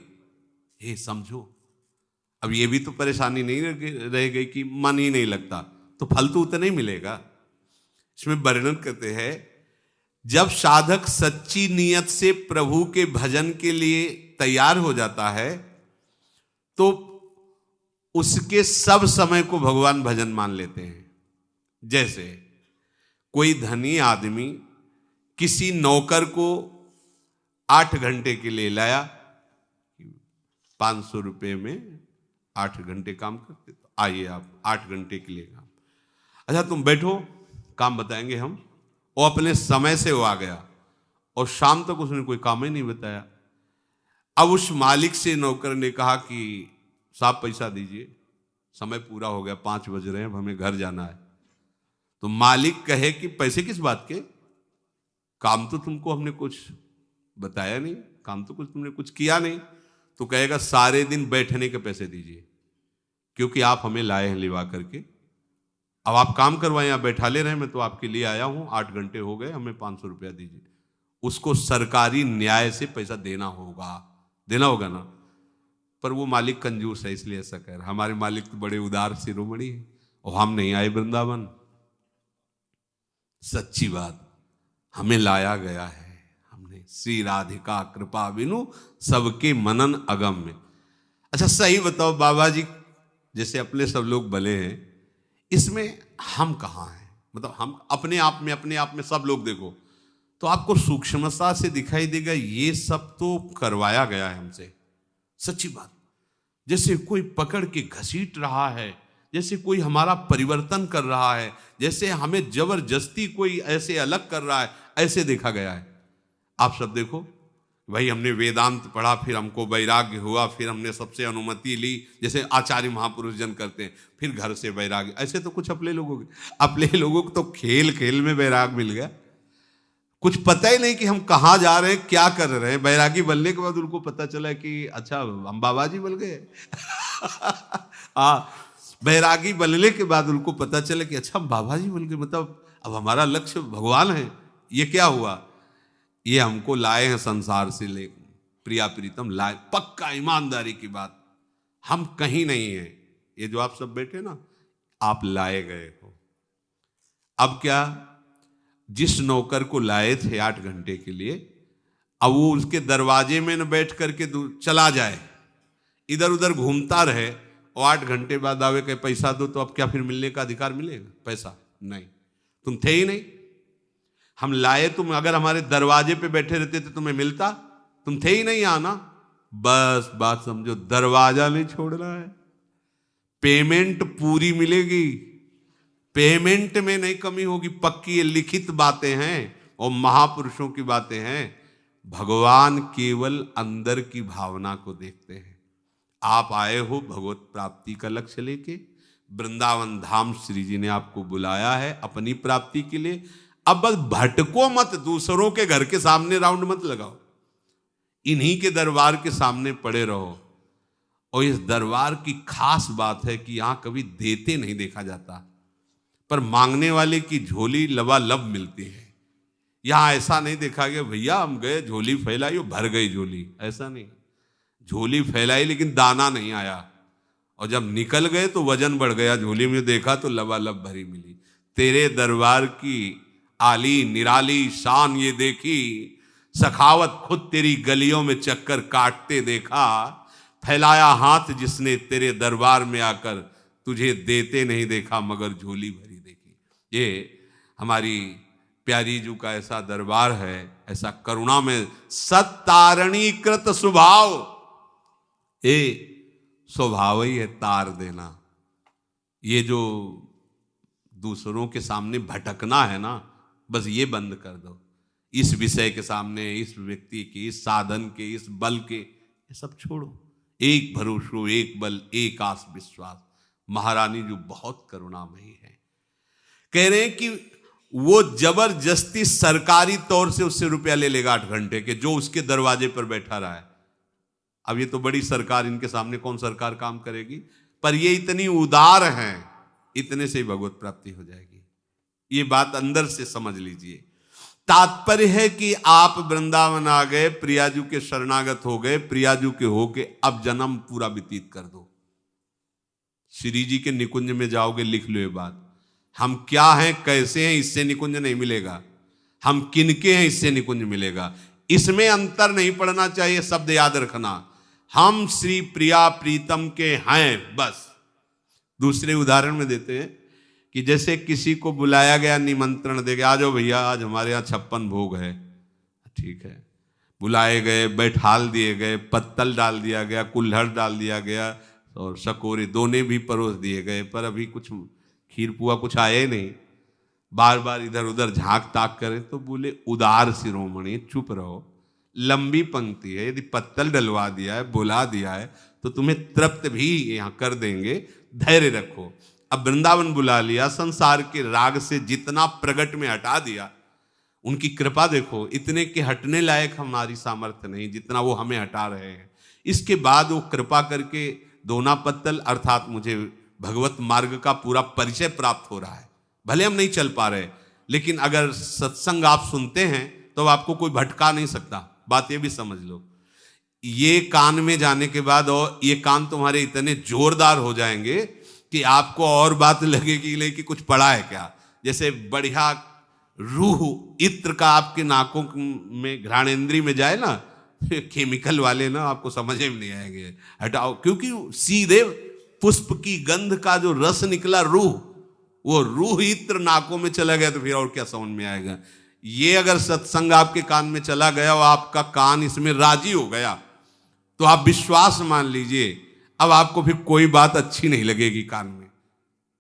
ये समझो। अब ये भी तो परेशानी नहीं रह गई कि मन ही नहीं लगता, तो फल तो उतना ही मिलेगा। इसमें वर्णन करते हैं, जब साधक सच्ची नियत से प्रभु के भजन के लिए तैयार हो जाता है तो उसके सब समय को भगवान भजन मान लेते हैं। जैसे कोई धनी आदमी किसी नौकर को 8 घंटे के लिए लाया, 500 रुपये में 8 घंटे काम करते, तो आइए आप 8 घंटे के लिए काम। अच्छा तुम बैठो, काम बताएंगे हम। वो अपने समय से वो आ गया और शाम तक उसने कोई काम ही नहीं बताया। अब उस मालिक से नौकर ने कहा कि साहब पैसा दीजिए, समय पूरा हो गया, 5 बज रहे हैं, अब हमें घर जाना है। तो मालिक कहे कि पैसे किस बात के, काम तो तुमको हमने कुछ बताया नहीं, काम तो कुछ तुमने कुछ किया नहीं। तो कहेगा सारे दिन बैठने के पैसे दीजिए, क्योंकि आप हमें लाए हैं लिवा करके। अब आप काम करवाएं, आप बैठा ले रहे हैं, मैं तो आपके लिए आया हूं, 8 घंटे हो गए, हमें 500 रुपया दीजिए। उसको सरकारी न्याय से पैसा देना होगा ना। पर वो मालिक कंजूस है, इसलिए ऐसा कह रहा। हमारे मालिक तो बड़े उदार शिरोमणि है, और हम नहीं आए वृंदावन। सच्ची बात, हमें लाया गया है, हमने श्री राधिका कृपा बिनु सबके मनन अगम में। अच्छा सही बताओ बाबा जी, जैसे अपने सब लोग भले हैं, इसमें हम कहाँ हैं? मतलब हम अपने आप में सब लोग देखो तो आपको सूक्ष्मता से दिखाई देगा ये सब तो करवाया गया है हमसे। सच्ची बात, जैसे कोई पकड़ के घसीट रहा है, जैसे कोई हमारा परिवर्तन कर रहा है, जैसे हमें जबरदस्ती कोई ऐसे अलग कर रहा है, ऐसे देखा गया है। आप सब देखो भाई, हमने वेदांत पढ़ा, फिर हमको वैराग्य हुआ, फिर हमने सबसे अनुमति ली, जैसे आचार्य महापुरुष जन करते हैं, फिर घर से वैराग्य। ऐसे तो कुछ अपने लोगों को तो खेल खेल में वैराग मिल गया। कुछ पता ही नहीं कि हम कहाँ जा रहे हैं, क्या कर रहे हैं। बैरागी बनने के बाद उनको पता चला कि अच्छा हम बाबा जी बन गए। बैरागी बनने के बाद उनको पता चला कि अच्छा हम बाबा जी बन गए, मतलब अब हमारा लक्ष्य भगवान है। ये क्या हुआ? ये हमको लाए हैं संसार से ले, प्रिया प्रीतम लाए, पक्का ईमानदारी की बात, हम कहीं नहीं है। ये जो आप सब बैठे ना, आप लाए गए हो। अब क्या, जिस नौकर को लाए थे 8 घंटे के लिए, अब वो उसके दरवाजे में न बैठ करके चला जाए, इधर उधर घूमता रहे और 8 घंटे बाद आवे के पैसा दो, तो अब क्या फिर मिलने का अधिकार मिलेगा? पैसा नहीं, तुम थे ही नहीं। हम लाए तुम, अगर हमारे दरवाजे पे बैठे रहते थे तुम्हें मिलता? तुम थे ही नहीं आना। बस बात समझो, दरवाजा नहीं छोड़ना है, पेमेंट पूरी मिलेगी, पेमेंट में नहीं कमी होगी, पक्की। ये लिखित बातें हैं और महापुरुषों की बातें हैं। भगवान केवल अंदर की भावना को देखते हैं। आप आए हो भगवत प्राप्ति का लक्ष्य लेके, वृंदावन धाम श्री जी ने आपको बुलाया है अपनी प्राप्ति के लिए। अब बस भटको मत, दूसरों के घर के सामने राउंड मत लगाओ, इन्हीं के दरबार के सामने पड़े रहो। और इस दरबार की खास बात है कि यहां कभी देते नहीं देखा जाता, पर मांगने वाले की झोली लबालब मिलती है। यहां ऐसा नहीं देखा गया भैया हम गए झोली फैलाई और भर गई झोली, ऐसा नहीं। झोली फैलाई लेकिन दाना नहीं आया, और जब निकल गए तो वजन बढ़ गया, झोली में देखा तो लबालब भरी मिली। तेरे दरबार की आली निराली शान ये देखी, सखावत खुद तेरी गलियों में चक्कर काटते देखा। फैलाया हाथ जिसने तेरे दरबार में आकर, तुझे देते नहीं देखा मगर झोली भरी देखी। ये हमारी प्यारी जू का ऐसा दरबार है, ऐसा करुणा में सत्तारणीकृत स्वभाव। ये स्वभाव ही है तार देना। ये जो दूसरों के सामने भटकना है ना, बस ये बंद कर दो। इस विषय के सामने, इस व्यक्ति के, इस साधन के, इस बल के, ये सब छोड़ो। एक भरोसो, एक बल, एक आस विश्वास। महारानी जो बहुत करुणामयी है, कह रहे हैं कि वो जबरदस्ती सरकारी तौर से उससे रुपया ले लेगा 8 घंटे के, जो उसके दरवाजे पर बैठा रहा है। अब ये तो बड़ी सरकार, इनके सामने कौन सरकार काम करेगी, पर ये इतनी उदार हैं, इतने से ही भगवत प्राप्ति हो जाएगी। ये बात अंदर से समझ लीजिए। तात्पर्य है कि आप वृंदावन आ गए, प्रियाजू के शरणागत हो गए, प्रियाजू के होके अब जन्म पूरा व्यतीत कर दो। श्री जी के निकुंज में जाओगे, लिख लो ये बात। हम क्या हैं, कैसे हैं, इससे निकुंज नहीं मिलेगा। हम किनके हैं, इससे निकुंज मिलेगा। इसमें अंतर नहीं पड़ना चाहिए, शब्द याद रखना। हम श्री प्रिया प्रीतम के हैं, बस। दूसरे उदाहरण में देते हैं कि जैसे किसी को बुलाया गया, निमंत्रण दे गया, आ जाओ भैया आज हमारे यहाँ 56 भोग है, ठीक है। बुलाए गए, बैठाल दिए गए, पत्तल डाल दिया गया, कुल्हड़ डाल दिया गया और शकोरे दोने भी परोस दिए गए, पर अभी कुछ खीर पुआ कुछ आए नहीं। बार बार इधर उधर झांक ताक करें तो बोले उदार शिरोमणि चुप रहो, लंबी पंक्ति है, यदि पत्तल डलवा दिया है, बुला दिया है, तो तुम्हें तृप्त भी यहाँ कर देंगे, धैर्य रखो। अब वृंदावन बुला लिया, संसार के राग से जितना प्रगट में हटा दिया, उनकी कृपा देखो, इतने के हटने लायक हमारी सामर्थ्य नहीं जितना वो हमें हटा रहे हैं। इसके बाद वो कृपा करके दोना पत्तल अर्थात मुझे भगवत मार्ग का पूरा परिचय प्राप्त हो रहा है। भले हम नहीं चल पा रहे, लेकिन अगर सत्संग आप सुनते हैं तो आपको कोई भटका नहीं सकता। बात ये भी समझ लो, ये कान में जाने के बाद और ये कान तुम्हारे इतने जोरदार हो जाएंगे कि आपको और बात लगेगी नहीं कि कुछ पड़ा है क्या। जैसे बढ़िया रूह इत्र का आपके नाकों में घ्राणेंद्री में जाए ना, केमिकल वाले ना आपको समझ में नहीं आएंगे, हटाओ। क्योंकि सीधे पुष्प की गंध का जो रस निकला, रूह, वो रूह इत्र नाकों में चला गया तो फिर और क्या समझ में आएगा। ये अगर सत्संग आपके कान में चला गया और आपका कान इसमें राजी हो गया तो आप विश्वास मान लीजिए, अब आपको फिर कोई बात अच्छी नहीं लगेगी कान में।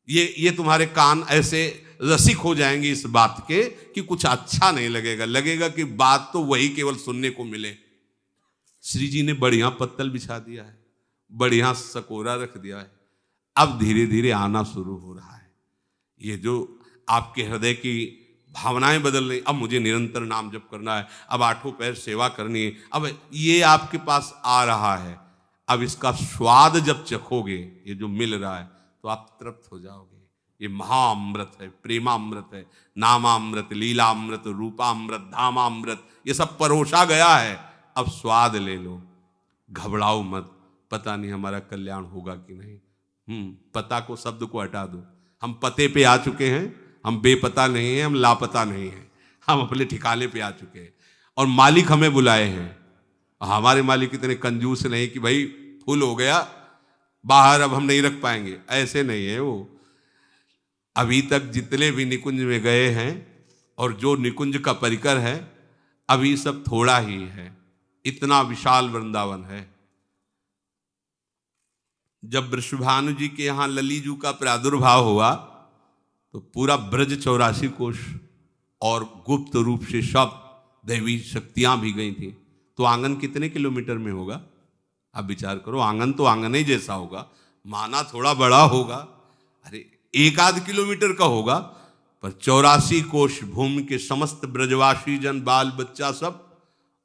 ये तुम्हारे कान ऐसे रसिक हो जाएंगे इस बात के कि कुछ अच्छा नहीं लगेगा, लगेगा कि बात तो वही केवल सुनने को मिले। श्री जी ने बढ़िया पत्तल बिछा दिया है, बढ़िया सकोरा रख दिया है, अब धीरे धीरे आना शुरू हो रहा है। ये जो आपके हृदय की भावनाएं बदल रही, अब मुझे निरंतर नाम जप करना है, अब आठों पैर सेवा करनी है, अब ये आपके पास आ रहा है। अब इसका स्वाद जब चखोगे, ये जो मिल रहा है, तो आप तृप्त हो जाओगे। ये महाअमृत है, प्रेमामृत है, नामामृत, लीलामृत, रूपामृत, धामामृत, ये सब परोसा गया है। अब स्वाद ले लो, घबराओ मत, पता नहीं हमारा कल्याण होगा कि नहीं। पता को, शब्द को हटा दो। हम पते पे आ चुके हैं, हम बेपता नहीं हैं, हम लापता नहीं हैं, हम अपने ठिकाने पे आ चुके हैं और मालिक हमें बुलाए हैं। हमारे मालिक इतने कंजूस नहीं कि भाई फुल हो गया बाहर अब हम नहीं रख पाएंगे, ऐसे नहीं है वो। अभी तक जितने भी निकुंज में गए हैं और जो निकुंज का परिकर है, अभी सब थोड़ा ही है, इतना विशाल वृंदावन है। जब वृषभानु जी के यहाँ ललीजू का प्रादुर्भाव हुआ तो पूरा ब्रज 84 कोश और गुप्त रूप से सब दैवी शक्तियां भी गई थी। तो आंगन कितने किलोमीटर में होगा आप विचार करो। आंगन तो आंगन ही जैसा होगा, माना थोड़ा बड़ा होगा, अरे 1-8 किलोमीटर का होगा, पर 84 कोश भूमि के समस्त ब्रजवासी जन, बाल बच्चा सब,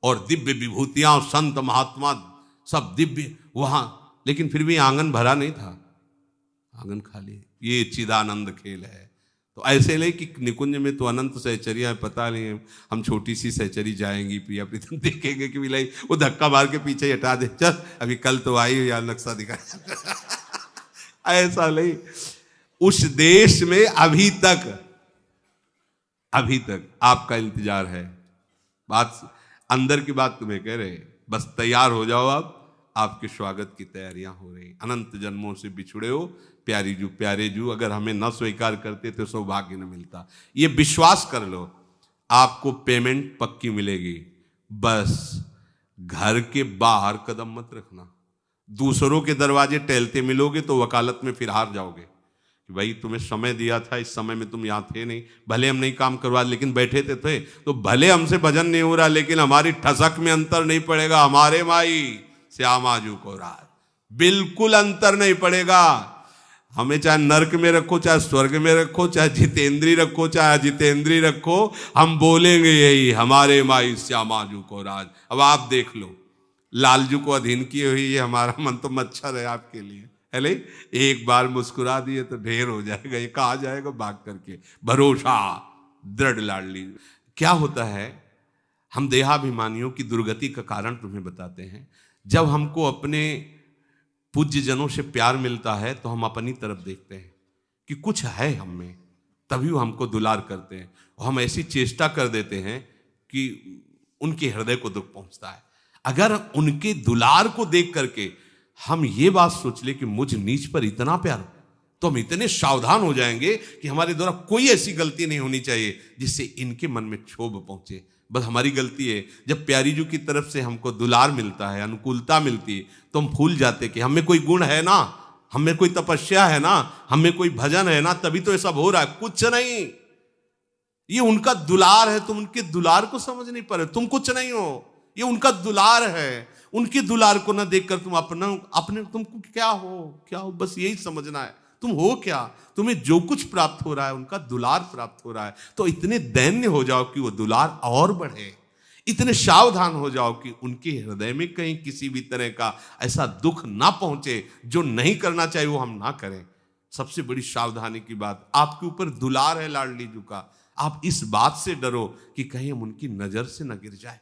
और दिव्य विभूतियां, संत महात्मा सब दिव्य वहां, लेकिन फिर भी आंगन भरा नहीं था, आंगन खाली। ये चिदानंद खेल है। तो ऐसे नहीं कि निकुंज में तो अनंत सहचरियां, पता नहीं हम छोटी सी सहचरी जाएंगी, प्रिया प्रीतम देखेंगे कि बिलाई वो धक्का मार के पीछे हटा दे, चल अभी कल तो आई यार नक्शा दिखा। ऐसा नहीं। उस देश में अभी तक आपका इंतजार है। बात अंदर की बात तुम्हें कह रहे, बस तैयार हो जाओ। आप आपके स्वागत की तैयारियां हो रही। अनंत जन्मों से बिछुड़े हो प्यारी जू, प्यारे जू, अगर हमें न स्वीकार करते तो सौभाग्य न मिलता। ये विश्वास कर लो, आपको पेमेंट पक्की मिलेगी। बस घर के बाहर कदम मत रखना। दूसरों के दरवाजे टहलते मिलोगे तो वकालत में फिर हार जाओगे कि भाई तुम्हें समय दिया था, इस समय में तुम यहाँ थे नहीं। भले हम नहीं काम करवा, लेकिन बैठे थे तो भले हमसे भजन नहीं हो रहा, लेकिन हमारी ठसक में अंतर नहीं पड़ेगा। हमारे माई श्यामाजू को राज बिल्कुल अंतर नहीं पड़ेगा। हमें चाहे नरक में रखो, चाहे स्वर्ग में रखो, चाहे जितेंद्री रखो, चाहे अजितेंद्री रखो, हम बोलेंगे यही, हमारे माई श्यामाजू को राज। अब आप देख लो, लालजू को अधीन किए हुई है, हमारा मन तो मच्छर है आपके लिए, है नहीं? एक बार मुस्कुरा दिए तो ढेर हो जाएगा, ये कहा जाएगा भाग करके। भरोसा दृढ़ लाडली। क्या होता है, हम देहाभिमानियों की दुर्गति का कारण तुम्हें बताते हैं। जब हमको अपने पूज्य जनों से प्यार मिलता है तो हम अपनी तरफ देखते हैं कि कुछ है हम में, तभी वो हमको दुलार करते हैं। और हम ऐसी चेष्टा कर देते हैं कि उनके हृदय को दुख पहुंचता है। अगर उनके दुलार को देख करके हम ये बात सोच ले कि मुझ नीच पर इतना प्यार, तो हम इतने सावधान हो जाएंगे कि हमारे द्वारा कोई ऐसी गलती नहीं होनी चाहिए जिससे इनके मन में क्षोभ पहुंचे। बस हमारी गलती है, जब प्यारी जू की तरफ से हमको दुलार मिलता है, अनुकूलता मिलती है, तो हम भूल जाते कि हमें कोई गुण है ना, हमें कोई तपस्या है ना, हमें कोई भजन है ना, तभी तो ये सब हो रहा है। कुछ नहीं, ये उनका दुलार है। तुम उनके दुलार को समझ नहीं पा रहे, तुम कुछ नहीं हो, ये उनका दुलार है। उनके दुलार को ना देखकर तुम अपने तुम क्या हो, बस यही समझना है। तुम हो क्या, तुम्हें जो कुछ प्राप्त हो रहा है उनका दुलार प्राप्त हो रहा है। तो इतने दैन्य हो जाओ कि वो दुलार और बढ़े, इतने सावधान हो जाओ कि उनके हृदय में कहीं किसी भी तरह का ऐसा दुख ना पहुंचे, जो नहीं करना चाहिए वो हम ना करें। सबसे बड़ी सावधानी की बात, आपके ऊपर दुलार है लाडली जू का, आप इस बात से डरो कि कहीं हम उनकी नजर से न गिर जाए,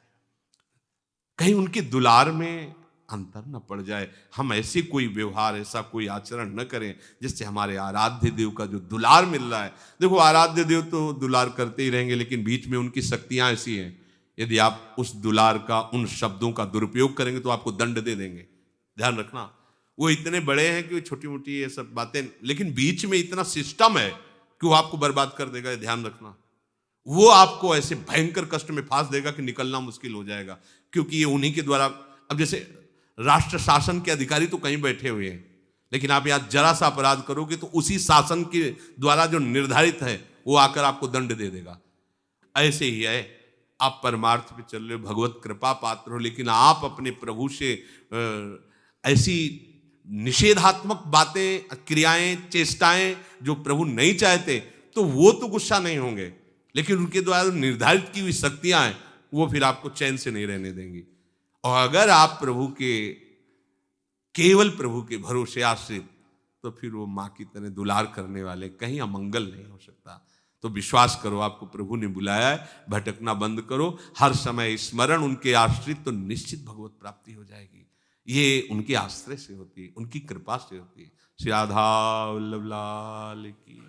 कहीं उनके दुलार में अंतर न पड़ जाए। हम ऐसे कोई व्यवहार, ऐसा कोई आचरण न करें जिससे हमारे आराध्य देव का जो दुलार मिल रहा है। देखो, आराध्य देव तो दुलार करते ही रहेंगे, लेकिन बीच में उनकी शक्तियां ऐसी हैं, यदि आप उस दुलार का, उन शब्दों का दुरुपयोग करेंगे तो आपको दंड दे देंगे। ध्यान रखना, वो इतने बड़े हैं कि छोटी मोटी ये सब बातें, लेकिन बीच में इतना सिस्टम है कि वो आपको बर्बाद कर देगा, ध्यान रखना। वो आपको ऐसे भयंकर कष्ट में फांस देगा कि निकलना मुश्किल हो जाएगा, क्योंकि ये उन्हीं के द्वारा। अब जैसे राष्ट्र शासन के अधिकारी तो कहीं बैठे हुए हैं, लेकिन आप यहां जरा सा अपराध करोगे तो उसी शासन के द्वारा जो निर्धारित है वो आकर आपको दंड दे देगा। ऐसे ही है, आप परमार्थ पे चल रहे हो, भगवत कृपा पात्र हो, लेकिन आप अपने प्रभु से ऐसी निषेधात्मक बातें, क्रियाएं, चेष्टाएं जो प्रभु नहीं चाहते, तो वो तो गुस्सा नहीं होंगे, लेकिन उनके द्वारा निर्धारित की हुई शक्तियां हैं वो फिर आपको चैन से नहीं रहने देंगी। और अगर आप प्रभु के, केवल प्रभु के भरोसे आश्रित, तो फिर वो माँ की तरह दुलार करने वाले कहीं अमंगल नहीं हो सकता। तो विश्वास करो, आपको प्रभु ने बुलाया है, भटकना बंद करो, हर समय स्मरण उनके आश्रित, तो निश्चित भगवत प्राप्ति हो जाएगी। ये उनके आश्रय से होती है, उनकी कृपा से होती है। श्री राधा वल्लभ लाल की।